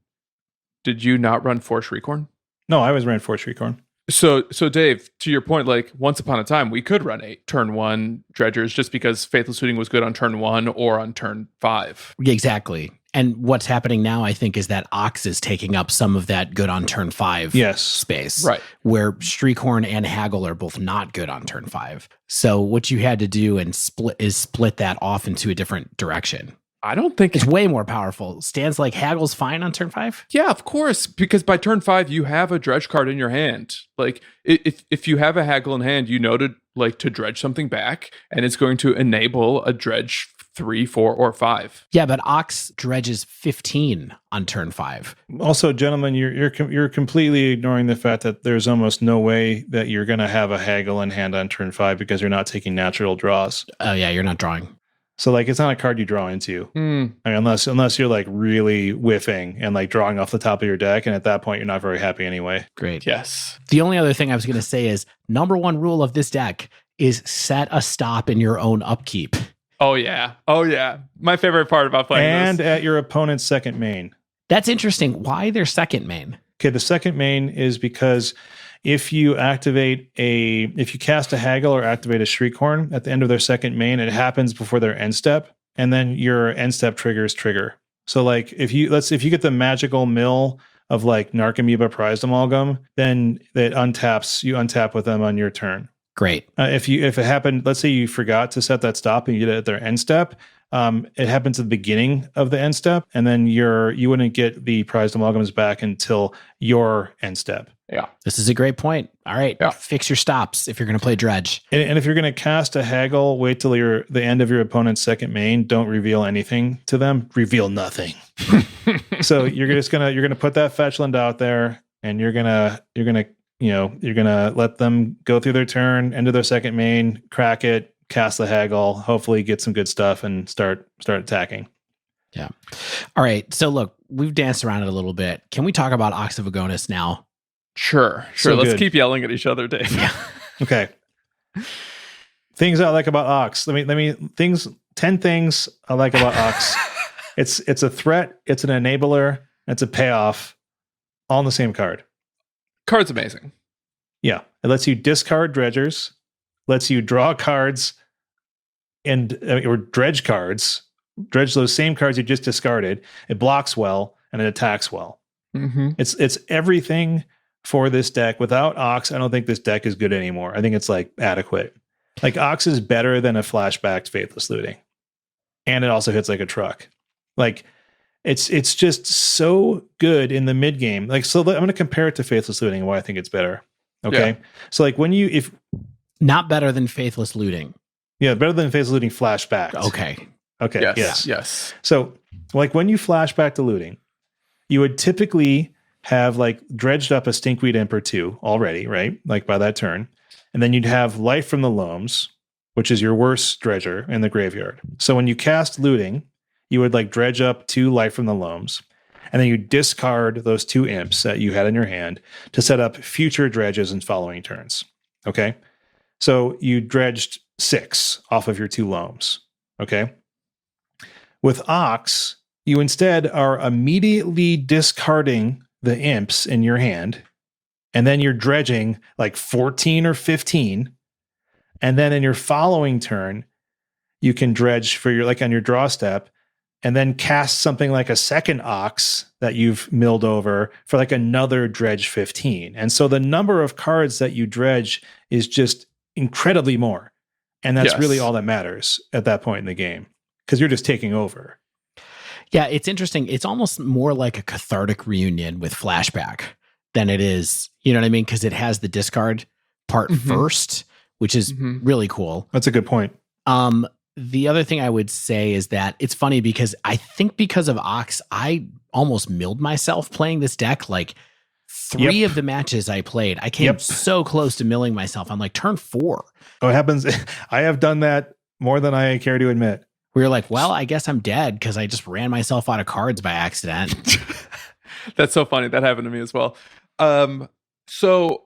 did you not run 4 Shriekhorn? No, I was ran 4 Shriekhorn. So Dave, to your point, like once upon a time, we could run 8 turn 1 dredgers just because Faithless Looting was good on turn 1 or on turn 5. Exactly. And what's happening now, I think, is that Ox is taking up some of that good on turn 5 space. Right. Where Shriekhorn and Haggle are both not good on turn 5. So what you had to do and split that off into a different direction. I don't think it's way more powerful. Stands like Haggle's fine on turn 5? Yeah, of course. Because by turn 5, you have a dredge card in your hand. Like if you have a Haggle in hand, you know to dredge something back, and it's going to enable a dredge 3, 4, or 5. Yeah, but Ox dredges 15 on turn 5. Also, gentlemen, you're completely ignoring the fact that there's almost no way that you're going to have a Haggle in hand on turn 5 because you're not taking natural draws. Oh yeah, you're not drawing. So like it's not a card you draw into. I mean, unless you're like really whiffing and like drawing off the top of your deck, and at that point you're not very happy anyway. Great. Yes. The only other thing I was going to say is number one rule of this deck is set a stop in your own upkeep. Oh yeah. My favorite part about playing And this. at your opponent's second main. That's interesting. Why their second main? Okay, the second main is because if you cast a Haggle or activate a Shriekhorn at the end of their second main, it happens before their end step, and then your end step triggers trigger. So like if you get the magical mill of like Narcomoeba Prized Amalgam, then you untap with them on your turn. Great. If it happened, let's say you forgot to set that stop and you did it at their end step, it happens at the beginning of the end step, and then you wouldn't get the Prized Amalgams back until your end step. Yeah. This is a great point. All right. Yeah. Fix your stops if you're going to play Dredge. And if you're going to cast a Haggle, wait till the end of your opponent's second main. Don't reveal anything to them. Reveal nothing. So you're gonna put that fetchland out there, and you're gonna let them go through their turn, end of their second main, crack it, cast the Haggle, hopefully get some good stuff, and start attacking. Yeah. All right. So look, we've danced around it a little bit. Can we talk about Ox of Agonis now? Sure. So Let's good. keep yelling at each other, Dave. Yeah. Okay. Things I like about Ox. 10 things I like about Ox. It's a threat, it's an enabler, it's a payoff, all in the same card. Card's amazing. Yeah. It lets you discard dredgers, lets you draw cards or dredge cards, dredge those same cards you just discarded. It blocks well and it attacks well. Mm-hmm. It's everything for this deck. Without Ox, I don't think this deck is good anymore. I think it's like adequate. Like Ox is better than a flashbacked Faithless Looting. And it also hits like a truck. Like it's just so good in the mid game. Like, so I'm going to compare it to Faithless Looting and why I think it's better. Okay. Yeah. So like Not better than Faithless Looting. yeah, better than Faithless Looting flashbacked. Okay. Okay. Yes. So like when you flashback to looting, you would typically have like dredged up a Stinkweed Imp or two already, right? Like by that turn. And then you'd have Life from the Loams, which is your worst dredger in the graveyard. So when you cast looting, you would like dredge up 2 Life from the Loams, and then you discard those 2 imps that you had in your hand to set up future dredges in following turns. Okay. So you dredged 6 off of your 2 Loams. Okay. With Ox, you instead are immediately discarding the imps in your hand, and then you're dredging like 14 or 15. And then in your following turn, you can dredge for your, like on your draw step, and then cast something like a second Ox that you've milled over for like another dredge 15. And so the number of cards that you dredge is just incredibly more. And that's really all that matters at that point in the game, because you're just taking over. Yeah, it's interesting. It's almost more like a cathartic reunion with flashback than it is, you know what I mean? Because it has the discard part first, which is really cool. That's a good point. The other thing I would say is that it's funny because I think because of Ox, I almost milled myself playing this deck. Like 3 of the matches I played, I came so close to milling myself. I'm like, turn 4. Oh, it happens. I have done that more than I care to admit. We were like, well, I guess I'm dead because I just ran myself out of cards by accident. That's so funny. That happened to me as well. So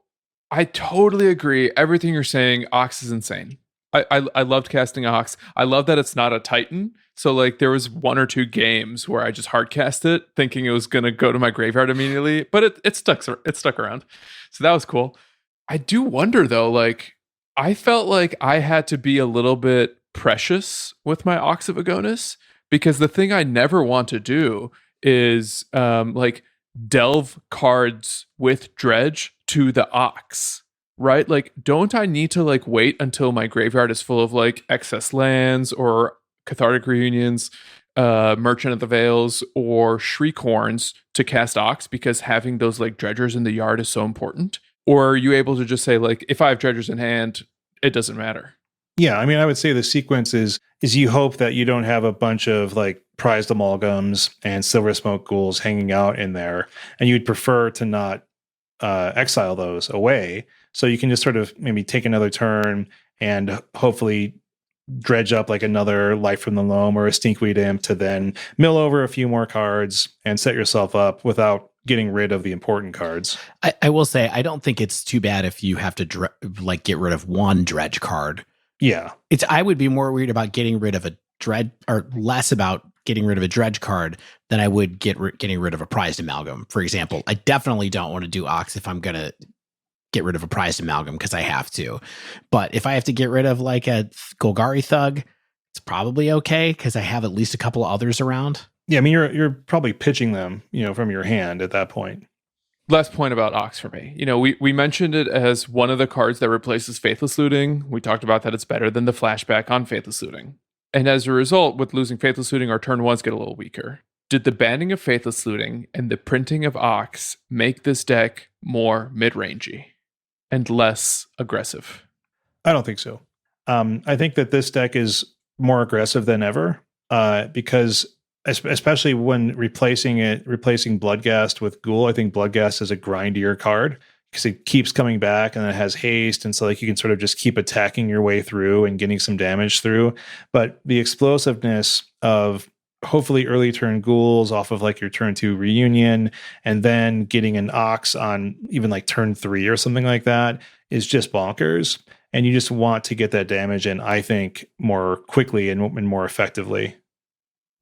I totally agree. Everything you're saying, Ox is insane. I loved casting Ox. I love that it's not a Titan. So like there was 1 or 2 games where I just hard cast it, thinking it was gonna go to my graveyard immediately, but it stuck around. So that was cool. I do wonder though, like I felt like I had to be a little bit precious with my Ox of Agonis, because the thing I never want to do is like delve cards with Dredge to the Ox, right? Like, don't I need to like wait until my graveyard is full of like excess lands or Cathartic Reunions, Merchant of the Vales, or Shriekhorns to cast Ox, because having those like dredgers in the yard is so important? Or are you able to just say like, if I have dredgers in hand, it doesn't matter? Yeah, I mean, I would say the sequence is you hope that you don't have a bunch of like prized amalgams and Silversmote Ghouls hanging out in there, and you'd prefer to not exile those away, so you can just sort of maybe take another turn and hopefully dredge up like another Life from the Loam or a Stinkweed Imp to then mill over a few more cards and set yourself up without getting rid of the important cards. I will say, I don't think it's too bad if you have to get rid of one dredge card. Yeah. I would be more worried about getting rid of a dredge, or less about getting rid of a dredge card than I would getting rid of a prized amalgam. For example, I definitely don't want to do Ox if I'm going to get rid of a prized amalgam because I have to. But if I have to get rid of like a Golgari Thug, it's probably okay because I have at least a couple of others around. Yeah, I mean, you're probably pitching them, from your hand at that point. Last point about Ox for me. We mentioned it as one of the cards that replaces Faithless Looting. We talked about that it's better than the flashback on Faithless Looting. And as a result, with losing Faithless Looting, our turn ones get a little weaker. Did the banning of Faithless Looting and the printing of Ox make this deck more mid-rangey and less aggressive? I don't think so. I think that this deck is more aggressive than ever because especially when replacing Bloodghast with Ghoul, I think Bloodghast is a grindier card because it keeps coming back and it has haste. And so like you can sort of just keep attacking your way through and getting some damage through. But the explosiveness of hopefully early turn Ghouls off of like your turn 2 Reunion and then getting an Ox on even like turn 3 or something like that is just bonkers. And you just want to get that damage in, I think, more quickly and more effectively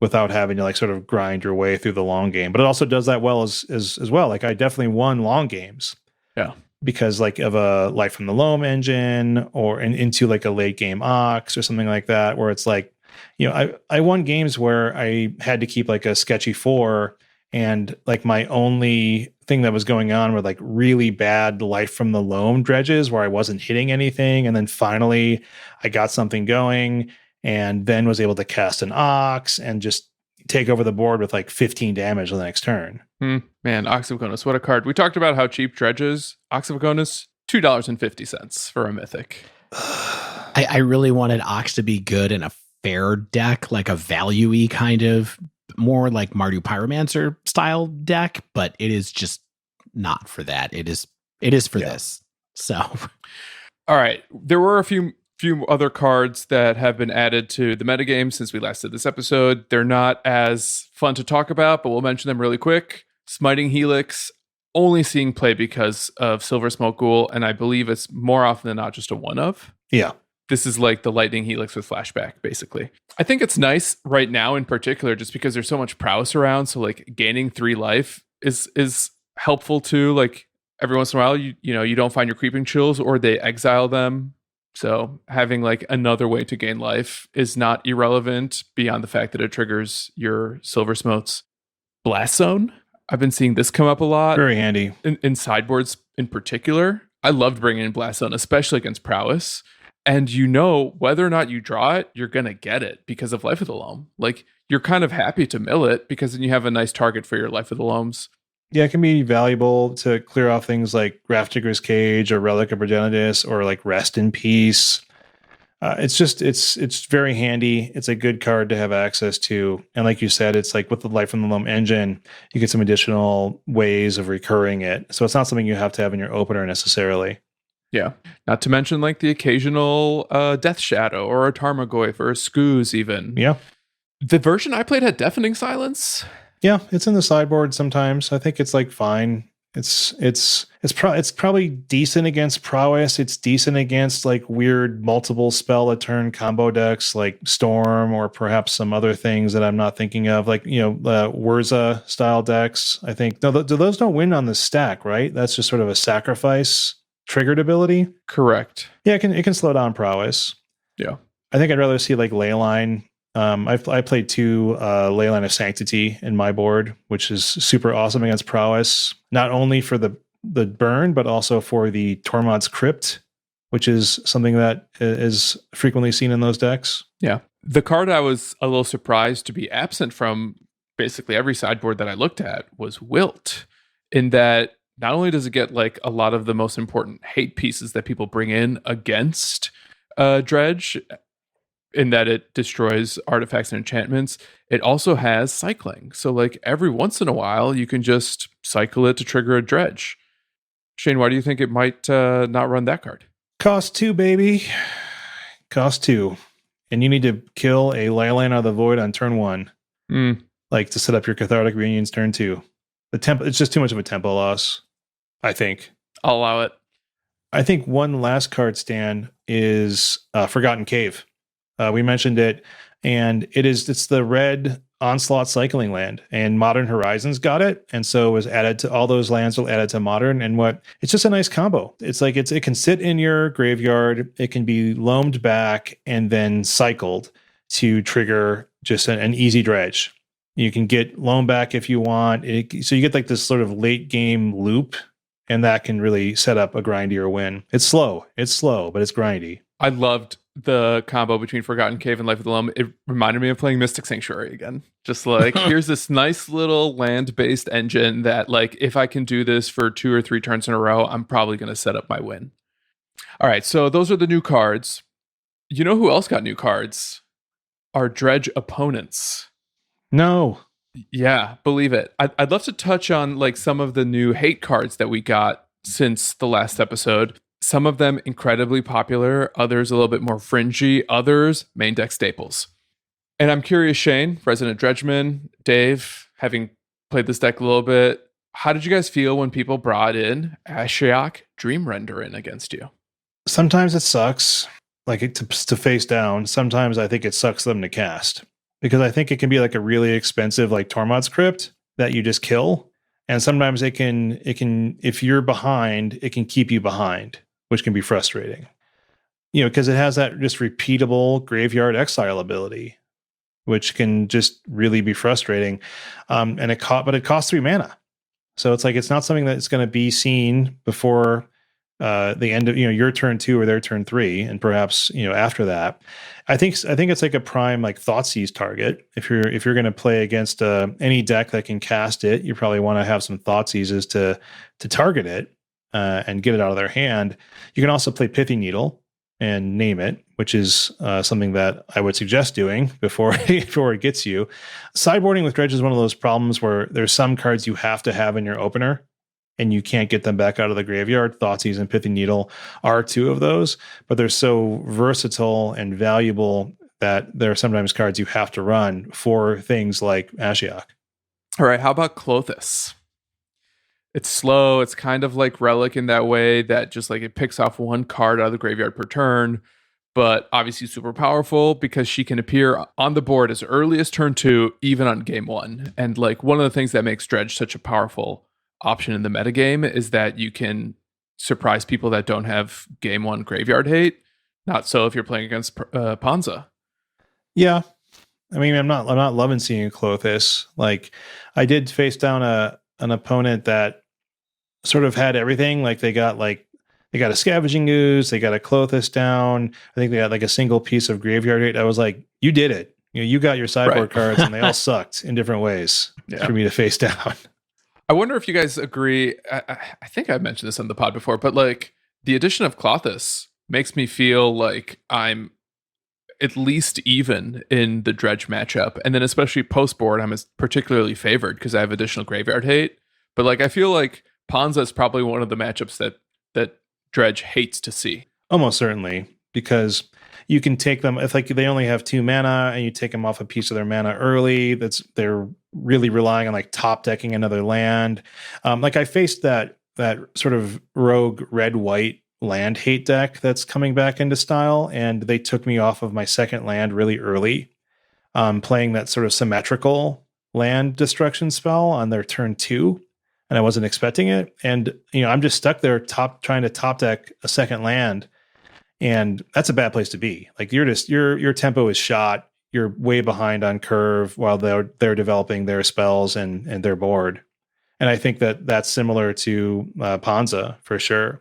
without having to like sort of grind your way through the long game. But it also does that well as well. Like I definitely won long games. Yeah. Because like of a Life from the Loam engine or into like a late game Ox or something like that, where it's like, I won games where I had to keep like a sketchy 4 and like my only thing that was going on were like really bad Life from the Loam dredges where I wasn't hitting anything. And then finally I got something going and then was able to cast an Ox and just take over the board with like 15 damage on the next turn. Man, Ox of Agonis, what a card. We talked about how cheap Dredge is. Ox of Agonis, $2.50 for a mythic. I really wanted Ox to be good in a fair deck, like a value-y kind of, more like Mardu Pyromancer style deck, but it is just not for that. It is for this. So, all right. There were a few other cards that have been added to the metagame since we last did this episode. They're not as fun to talk about, but we'll mention them really quick. Smiting Helix, only seeing play because of Silversmote Ghoul, and I believe it's more often than not just a one of. Yeah. This is like the Lightning Helix with flashback, basically. I think it's nice right now in particular, just because there's so much prowess around. So like gaining 3 life is helpful too. Like every once in a while, you don't find your creeping chills or they exile them. So having like another way to gain life is not irrelevant beyond the fact that it triggers your Silversmote's Blast Zone. I've been seeing this come up a lot. Very handy. In sideboards in particular. I loved bringing in Blast Zone, especially against prowess. And whether or not you draw it, you're going to get it because of Life of the Loam. Like, you're kind of happy to mill it because then you have a nice target for your Life of the Loams. Yeah, it can be valuable to clear off things like Grafdigger's Cage or Relic of Progenitus or like Rest in Peace. It's very handy. It's a good card to have access to. And like you said, it's like with the Life from the Loam engine, you get some additional ways of recurring it. So it's not something you have to have in your opener necessarily. Yeah. Not to mention like the occasional Death Shadow or a Tarmogoyf or a Scooz even. Yeah. The version I played had Deafening Silence. Yeah, it's in the sideboard sometimes. I think it's like fine. It's probably decent against prowess. It's decent against like weird multiple spell a turn combo decks like Storm or perhaps some other things that I'm not thinking of, like Wurza style decks. I think those don't win on the stack, right? That's just sort of a sacrifice triggered ability. Correct. Yeah, it can slow down prowess. Yeah, I think I'd rather see like Leyline. I played 2 Leyline of Sanctity in my board, which is super awesome against prowess, not only for the burn, but also for the Tormod's Crypt, which is something that is frequently seen in those decks. Yeah. The card I was a little surprised to be absent from basically every sideboard that I looked at was Wilt, in that not only does it get like a lot of the most important hate pieces that people bring in against Dredge, in that it destroys artifacts and enchantments, it also has cycling. So like every once in a while, you can just cycle it to trigger a Dredge. Shane, why do you think it might not run that card? Cost 2, baby. Cost 2. and you need to kill a Leyline of the Void on turn 1, like to set up your Cathartic Reunions turn 2. The tempo, it's just too much of a tempo loss, I think. I'll allow it. I think one last card, Stan, is Forgotten Cave. We mentioned it, and it's the red Onslaught cycling land, and Modern Horizons got it, and so it was added to all those lands will added to Modern, and it's just a nice combo. It's like it can sit in your graveyard, it can be loamed back and then cycled to trigger just an easy dredge. You can get loam back if you want, so you get like this sort of late game loop, and that can really set up a grindier win. It's slow, but it's grindy. I loved the combo between Forgotten Cave and Life of the Loam. It reminded me of playing Mystic Sanctuary again. Just like, here's this nice little land-based engine that, like, if I can do this for 2 or 3 turns in a row, I'm probably going to set up my win. All right, so those are the new cards. You know who else got new cards? Our Dredge opponents. No. Yeah, believe it. I'd love to touch on like some of the new hate cards that we got since the last episode. Some of them incredibly popular, others a little bit more fringy, others main deck staples. And I'm curious, Shane, resident Dredgeman, Dave, having played this deck a little bit, how did you guys feel when people brought in Ashiok Dream Render in against you? Sometimes it sucks, like to face down. Sometimes I think it sucks them to cast, because I think it can be like a really expensive like Tormod's Crypt that you just kill. And sometimes it can, if you're behind, it can keep you behind, which can be frustrating, because it has that just repeatable graveyard exile ability, which can just really be frustrating. But it costs 3 mana. So it's like, it's not something that's going to be seen before the end of, your turn 2 or their turn 3. And perhaps, after that, I think it's like a prime, like Thoughtseize target. If you're going to play against any deck that can cast it, you probably want to have some Thoughtseizes to target it. And get it out of their hand. You can also play Pithy Needle and name it, which is something that I would suggest doing before it gets you. Sideboarding with Dredge is one of those problems where there's some cards you have to have in your opener, and you can't get them back out of the graveyard. Thoughtseize and Pithy Needle are 2 of those, but they're so versatile and valuable that there are sometimes cards you have to run for things like Ashiok. All right, how about Klothys? It's slow. It's kind of like Relic in that way that just like it picks off 1 card out of the graveyard per turn, but obviously super powerful because she can appear on the board as early as turn 2, even on game 1. And like one of the things that makes Dredge such a powerful option in the metagame is that you can surprise people that don't have game 1 graveyard hate. Not so if you're playing against Panza. Yeah. I mean, I'm not loving seeing Klothys. Like, I did face down an opponent that sort of had everything. Like they got a Scavenging Ooze, they got a Klothys down. I think they had like a single piece of graveyard hate. I was like, you did it. You got your sideboard cards, and they all sucked in different ways for me to face down. I wonder if you guys agree. I think I mentioned this on the pod before, but like the addition of Klothys makes me feel like I'm at least even in the Dredge matchup. And then especially post board, I'm particularly favored because I have additional graveyard hate. But like, I feel like Panza is probably one of the matchups that Dredge hates to see. Almost certainly, because you can take them if like they only have 2 mana and you take them off a piece of their mana early. They're really relying on like top decking another land. Like I faced that sort of rogue red-white land hate deck that's coming back into style, and they took me off of my second land really early, playing that sort of symmetrical land destruction spell on their turn 2. And I wasn't expecting it. And, I'm just stuck there trying to top deck a second land. And that's a bad place to be. Like your tempo is shot. You're way behind on curve while they're developing their spells and their board. And I think that's similar to Panza for sure.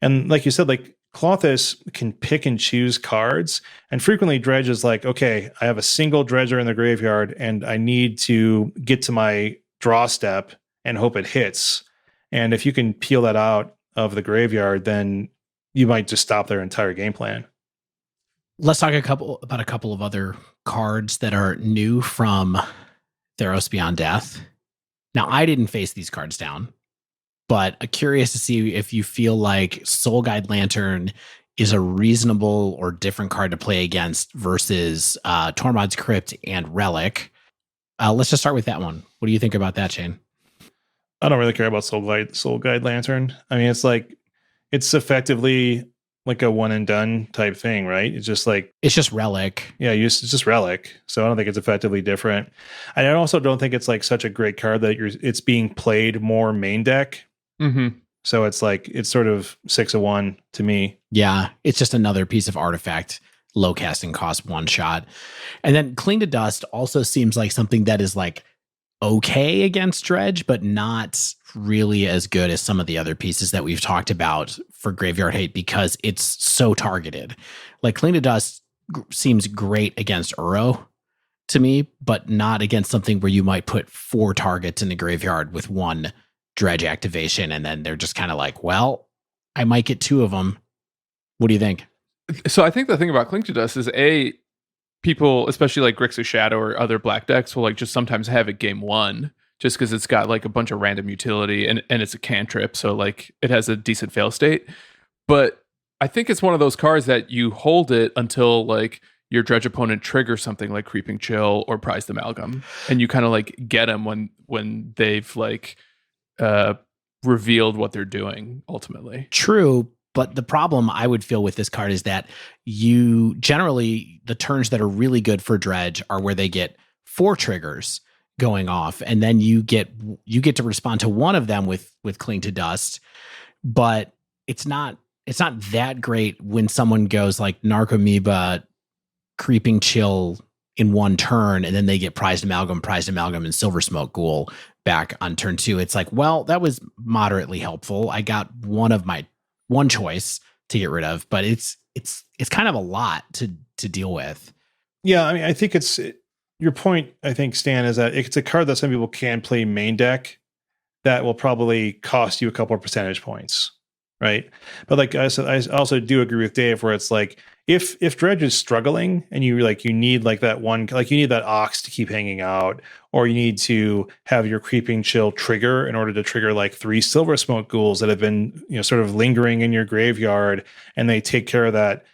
And like you said, like Klothys can pick and choose cards, and frequently Dredge is like, okay, I have a single Dredger in the graveyard and I need to get to my draw step and hope it hits. And if you can peel that out of the graveyard, then you might just stop their entire game plan. Let's talk about a couple of other cards that are new from Theros Beyond Death. Now, I didn't face these cards down, but I'm curious to see if you feel like Soul Guide Lantern is a reasonable or different card to play against versus Tormod's Crypt and Relic. Let's just start with that one. What do you think about that, Shane? I don't really care about Soul Guide Lantern. I mean, it's effectively like a one and done type thing, right? It's just Relic. Yeah, it's just Relic. So I don't think it's effectively different. And I also don't think it's like such a great card that it's being played more main deck. Mm-hmm. So it's sort of 6-1 to me. Yeah, it's just another piece of artifact, low casting cost, one shot. And then Cling to Dust also seems like something that is like okay against Dredge, but not really as good as some of the other pieces that we've talked about for Graveyard Hate because it's so targeted. Like Cling to Dust seems great against Uro to me, but not against something where you might put 4 targets in the graveyard with 1 Dredge activation, and then they're just kind of like, well, I might get 2 of them. What do you think? So I think the thing about Cling to Dust is people, especially like Grixis Shadow or other black decks, will like just sometimes have it game 1 just because it's got like a bunch of random utility and it's a cantrip, so like it has a decent fail state. But I think it's one of those cards that you hold it until like your Dredge opponent triggers something like Creeping Chill or Prized Amalgam, and you kind of like get them when they've like revealed what they're doing ultimately. True, but the problem I would feel with this card is that you generally, the turns that are really good for Dredge are where they get 4 triggers going off, and then you get to respond to one of them with Cling to Dust, but it's not that great when someone goes like Narcomoeba, Creeping Chill in one turn, and then they get Prized Amalgam, and Silversmoke Ghoul back on turn 2. It's like, well, that was moderately helpful. I got one choice to get rid of, but it's kind of a lot to deal with. Yeah, I mean, I think your point, I think, Stan, is that it's a card that some people can play main deck that will probably cost you a couple of percentage points, right? But like I said, I also do agree with Dave where it's like, if Dredge is struggling and you need like that one, like you need that Ox to keep hanging out, or you need to have your Creeping Chill trigger in order to trigger like 3 Silversmoke Ghouls that have been, sort of lingering in your graveyard, and they take care of that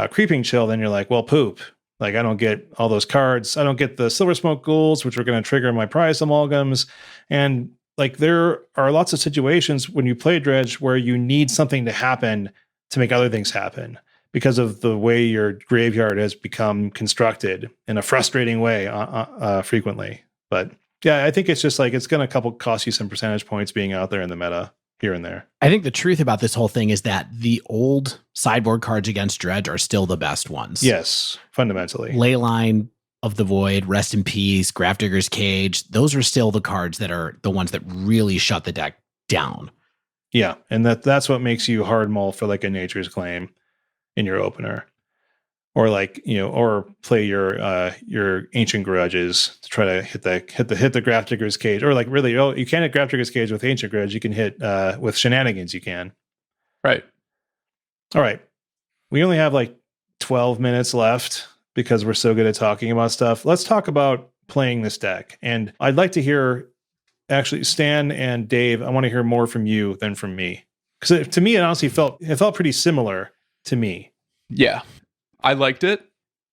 Creeping Chill, then you're like, well, poop. Like I don't get all those cards. I don't get the Silversmoke Ghouls, which are going to trigger my Prize Amalgams. And like there are lots of situations when you play Dredge where you need something to happen to make other things happen, because of the way your graveyard has become constructed in a frustrating way frequently. But yeah, I think it's just like it's going to cost you some percentage points being out there in the meta here and there. I think the truth about this whole thing is that the old sideboard cards against Dredge are still the best ones. Yes, fundamentally. Leyline of the Void, Rest in Peace, Grafdigger's Cage, those are still the cards that are the ones that really shut the deck down. Yeah, and that's what makes you hard mull for like a Nature's Claim in your opener, or like or play your Ancient Grudges to try to hit the Grafdigger's Cage, or like really, you can't hit Grafdigger's Cage with Ancient Grudge, you can hit with Shenanigans, you can. Right. All right, we only have like 12 minutes left because we're so good at talking about stuff. Let's talk about playing this deck, and I'd like to hear, actually, Stan and Dave, I want to hear more from you than from me, because to me it honestly felt pretty similar to me. Yeah, I liked it.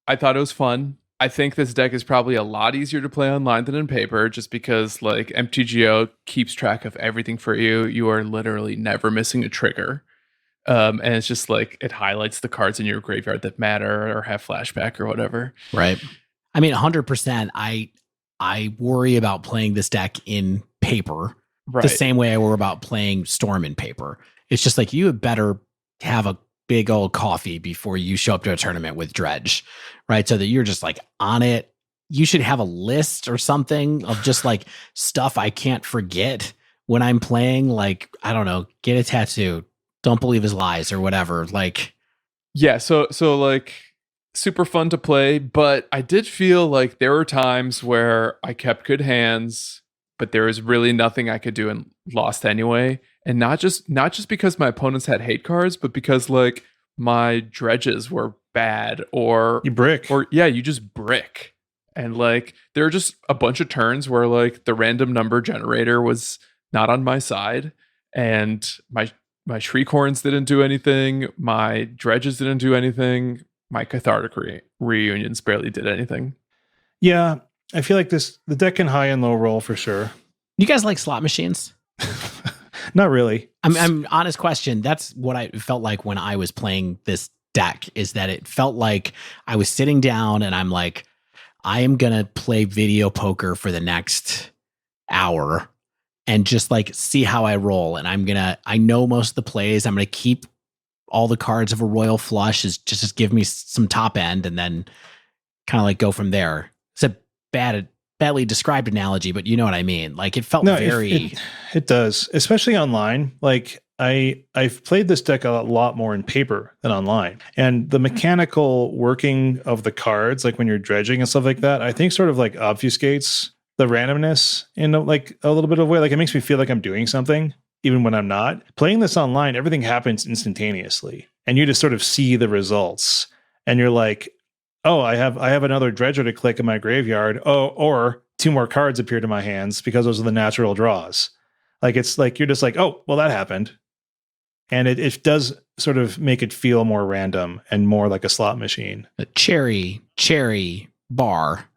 I thought it was fun. I think this deck is probably a lot easier to play online than in paper, just because like MTGO keeps track of everything for you. You are literally never missing a trigger. And it's just like it highlights the cards in your graveyard that matter or have flashback or whatever. Right. I mean, 100%. I worry about playing this deck in paper the same way I worry about playing Storm in paper. It's just like you had better have a big old coffee before you show up to a tournament with Dredge, right? So that you're just like on it. You should have a list or something of just like stuff I can't forget when I'm playing. Like, I don't know, get a tattoo, don't believe his lies or whatever. Like, yeah. So like super fun to play, but I did feel like there were times where I kept good hands, but there was really nothing I could do and lost anyway. And not just because my opponents had hate cards, but because like my dredges were bad, or you brick, or yeah, you just brick. And like there are just a bunch of turns where like the random number generator was not on my side, and my my Shriekhorns didn't do anything. My Dredges didn't do anything. My Cathartic Reunions barely did anything. Yeah, I feel like the deck can high and low roll for sure. You guys like slot machines? Not really. I'm honest question. That's what I felt like when I was playing this deck, is that it felt like I was sitting down and I'm like, I am going to play video poker for the next hour and just like see how I roll. And I know most of the plays. I'm going to keep all the cards of a royal flush, is just give me some top end and then kind of like go from there. It's a badly described analogy, but you know what I mean? Like it felt it does, especially online. Like I've played this deck a lot more in paper than online. And the mechanical working of the cards, like when you're dredging and stuff like that, I think sort of like obfuscates the randomness in like a little bit of a way. Like it makes me feel like I'm doing something even when I'm not. Playing this online, everything happens instantaneously and you just sort of see the results and you're like, oh, I have another dredger to click in my graveyard. Oh, or 2 more cards appear to my hands because those are the natural draws. Like it's like you're just like, oh, well, that happened. And it does sort of make it feel more random and more like a slot machine. A cherry bar.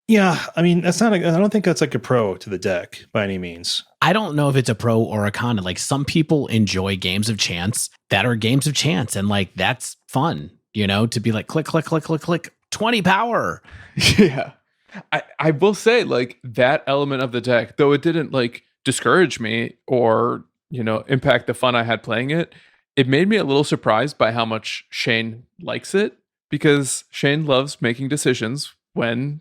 Yeah, I mean, I don't think that's like a pro to the deck by any means. I don't know if it's a pro or a con. Like some people enjoy games of chance that are games of chance, and like that's fun, you know, to be like click, click, click, click, click, 20 power. Yeah. I will say, like, that element of the deck, though it didn't like discourage me or, you know, impact the fun I had playing it, it made me a little surprised by how much Shane likes it, because Shane loves making decisions when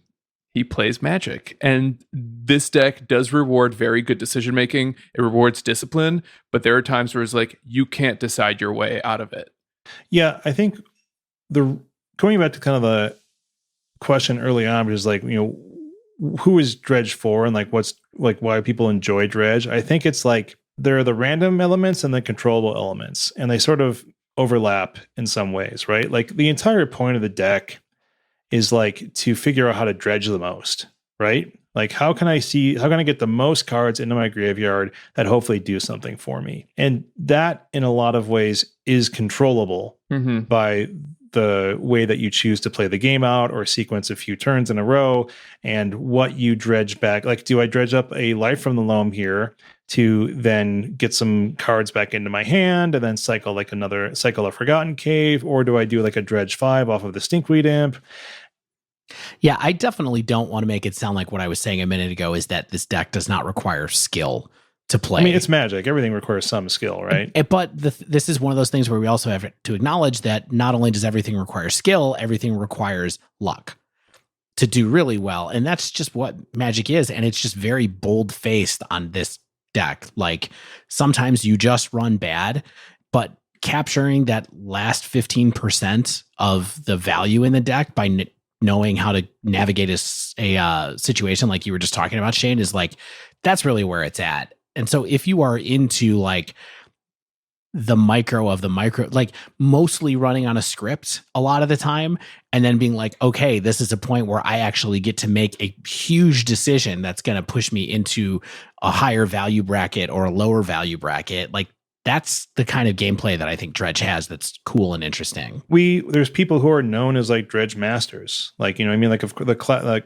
he plays Magic. And this deck does reward very good decision making. It rewards discipline, but there are times where it's like you can't decide your way out of it. Yeah, I think going back to kind of the question early on, which is like, you know, who is Dredge for and like what's like why people enjoy Dredge? I think it's like there are the random elements and the controllable elements, and they sort of overlap in some ways, right? Like the entire point of the deck is like to figure out how to dredge the most, right? Like how can I get the most cards into my graveyard that hopefully do something for me? And that in a lot of ways is controllable by the way that you choose to play the game out or sequence a few turns in a row and what you dredge back. Like, do I dredge up a Life from the Loam here to then get some cards back into my hand and then cycle a Forgotten Cave? Or do I do like a Dredge 5 off of the Stinkweed Imp? Yeah, I definitely don't want to make it sound like what I was saying a minute ago is that this deck does not require skill to play. I mean, it's Magic. Everything requires some skill, right? But this is one of those things where we also have to acknowledge that not only does everything require skill, everything requires luck to do really well. And that's just what Magic is. And it's just very bold-faced on this deck. Like sometimes you just run bad, but capturing that last 15% of the value in the deck by knowing how to navigate a situation like you were just talking about, Shane, is like, that's really where it's at. And so if you are into like the micro of the micro, like mostly running on a script a lot of the time, and then being like, okay, this is a point where I actually get to make a huge decision that's going to push me into a higher value bracket or a lower value bracket. Like that's the kind of gameplay that I think Dredge has that's cool and interesting. There's people who are known as like Dredge masters. Like, you know, I mean, like like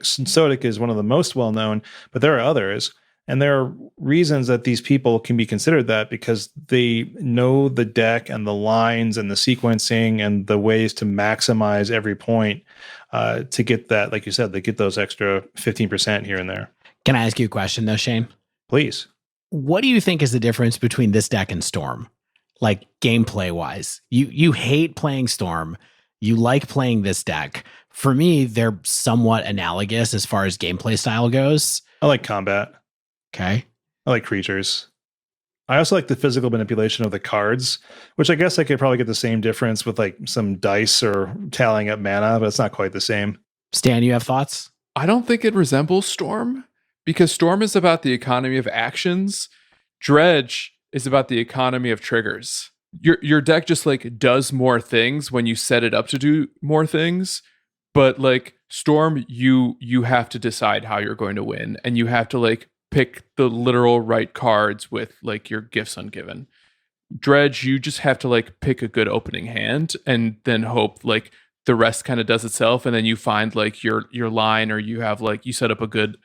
Sodic is one of the most well known, but there are others. And there are reasons that these people can be considered that because they know the deck and the lines and the sequencing and the ways to maximize every point to get that, like you said, they get those extra 15% here and there. Can I ask you a question though, Shane? Please. What do you think is the difference between this deck and Storm? Like gameplay wise, you hate playing Storm. You like playing this deck. For me, they're somewhat analogous as far as gameplay style goes. I like combat. Okay. I like creatures. I also like the physical manipulation of the cards, which I guess I could probably get the same difference with like some dice or tallying up mana, but it's not quite the same. Stan, you have thoughts? I don't think it resembles Storm because Storm is about the economy of actions. Dredge is about the economy of triggers. Your deck just like does more things when you set it up to do more things. But like Storm, you have to decide how you're going to win, and you have to like pick the literal right cards with like your gifts ungiven. Dredge, you just have to like pick a good opening hand and then hope like the rest kind of does itself, and then you find like your line, or you have like you set up a good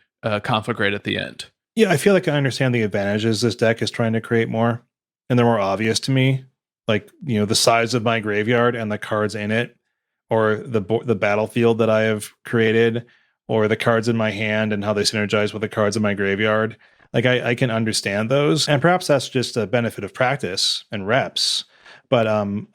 conflict rate at the end. Yeah, I feel like I understand the advantages this deck is trying to create more, and they're more obvious to me. Like, you know, the size of my graveyard and the cards in it, or the battlefield that I have created, or the cards in my hand and how they synergize with the cards in my graveyard. Like I can understand those, and perhaps that's just a benefit of practice and reps. But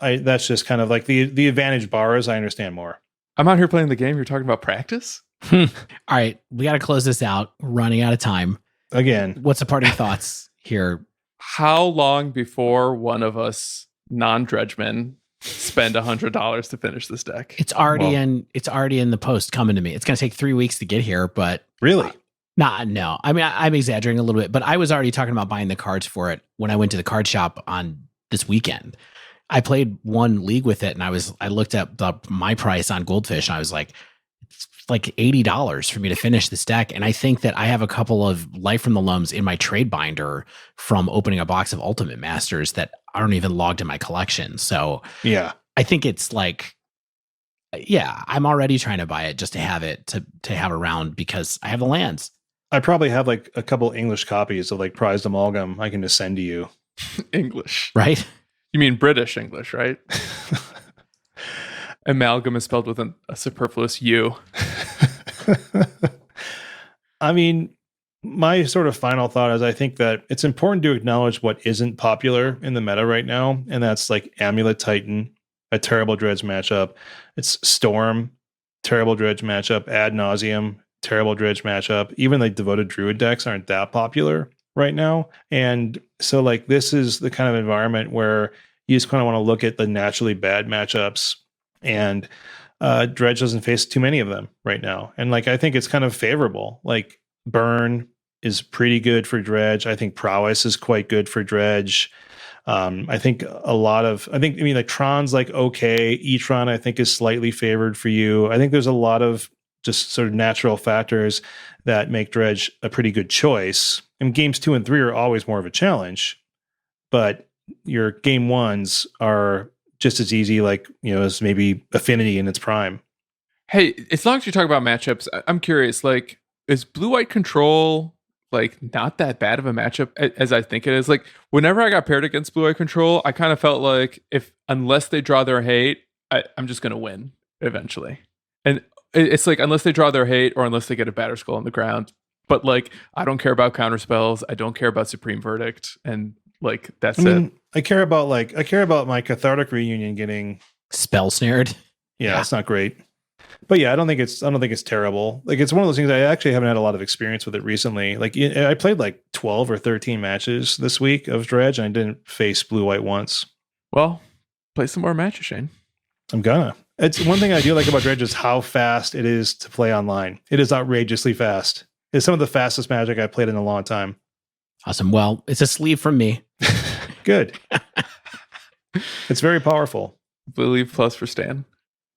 that's just kind of like the advantage bars. I understand more. I'm out here playing the game. You're talking about practice? All right, we got to close this out. We're running out of time. Again, What's the parting thoughts here? How long before one of us non-dredgemen spend $100 to finish this deck? It's already in the post coming to me. It's going to take 3 weeks to get here, but really? No. I mean, I'm exaggerating a little bit, but I was already talking about buying the cards for it when I went to the card shop on this weekend. I played one league with it, and I looked at my price on Goldfish, and I was like, it's like $80 for me to finish this deck. And I think that I have a couple of Life from the Lums in my trade binder from opening a box of Ultimate Masters that aren't even logged in my collection. So yeah, I think it's like, yeah, I'm already trying to buy it just to have it to have around because I have the lands. I probably have like a couple English copies of like Prized Amalgam I can just send to you. English, right? You mean British English, right? Amalgam is spelled with a superfluous U. I mean, my sort of final thought is I think that it's important to acknowledge what isn't popular in the meta right now, and that's like Amulet Titan, a terrible Dredge matchup. It's Storm, terrible Dredge matchup. Ad Nauseum, terrible Dredge matchup. Even like Devoted Druid decks aren't that popular right now. And so like this is the kind of environment where you just kind of want to look at the naturally bad matchups, and Dredge doesn't face too many of them right now. And like I think it's kind of favorable. Like Burn is pretty good for Dredge. I think Prowess is quite good for Dredge. I think like Tron's like okay. E-Tron I think is slightly favored for you. I think there's a lot of just sort of natural factors that make Dredge a pretty good choice. And games 2 and 3 are always more of a challenge, but your game 1s are just as easy, like, you know, as maybe Affinity in its prime. Hey, as long as you talk about matchups, I'm curious, like, is blue-white control like not that bad of a matchup as I think it is? Like, whenever I got paired against blue-white control, I kind of felt like unless they draw their hate, I'm just going to win eventually. And it's like, unless they draw their hate or unless they get a Batter Skull on the ground. But like, I don't care about counter spells. I don't care about Supreme Verdict. And like, that's it. I care about my Cathartic Reunion getting spell snared. Yeah, it's not great. But yeah, I don't think it's terrible. Like, it's one of those things I actually haven't had a lot of experience with it recently. Like, I played like 12 or 13 matches this week of Dredge, and I didn't face blue-white once. Well, play some more matches, Shane. I'm gonna. It's one thing I do like about Dredge is how fast it is to play online. It is outrageously fast. It's some of the fastest Magic I've played in a long time. Awesome. Well, it's a sleeve from me. Good. It's very powerful. Blue Leaf Plus for Stan.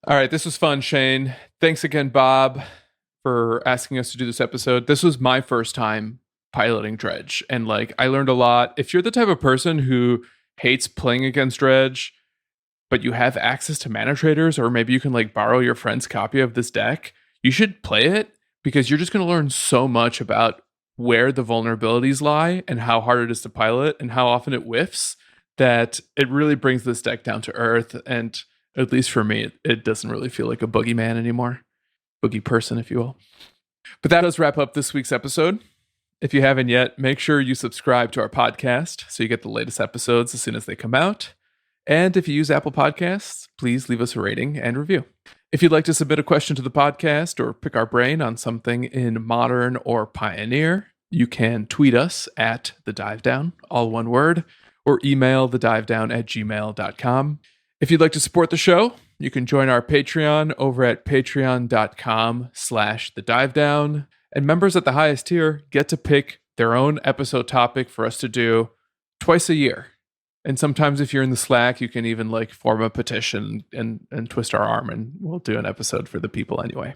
All right, this was fun, Shane. Thanks again, Bob, for asking us to do this episode. This was my first time piloting Dredge, and like, I learned a lot. If you're the type of person who hates playing against Dredge, but you have access to mana traders, or maybe you can like borrow your friend's copy of this deck, you should play it, because you're just going to learn so much about where the vulnerabilities lie and how hard it is to pilot and how often it whiffs, that it really brings this deck down to earth. And at least for me, it doesn't really feel like a boogeyman anymore. Boogie person, if you will. But that does wrap up this week's episode. If you haven't yet, make sure you subscribe to our podcast so you get the latest episodes as soon as they come out. And if you use Apple Podcasts, please leave us a rating and review. If you'd like to submit a question to the podcast or pick our brain on something in Modern or Pioneer, you can tweet us at The Dive Down, all one word, or email thedivedown@gmail.com. If you'd like to support the show, you can join our Patreon over at patreon.com/thedivedown. And members at the highest tier get to pick their own episode topic for us to do twice a year. And sometimes if you're in the Slack, you can even like form a petition and twist our arm, and we'll do an episode for the people anyway.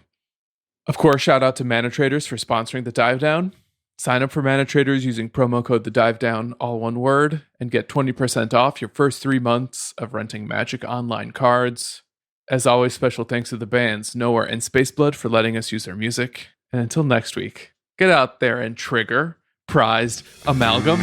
Of course, shout out to Mana Traders for sponsoring the Dive Down. Sign up for Mana Traders using promo code The Dive Down, all one word, and get 20% off your first 3 months of renting Magic Online cards. As always, special thanks to the bands Nowhere and Spaceblood for letting us use their music. And until next week, get out there and trigger prized amalgam.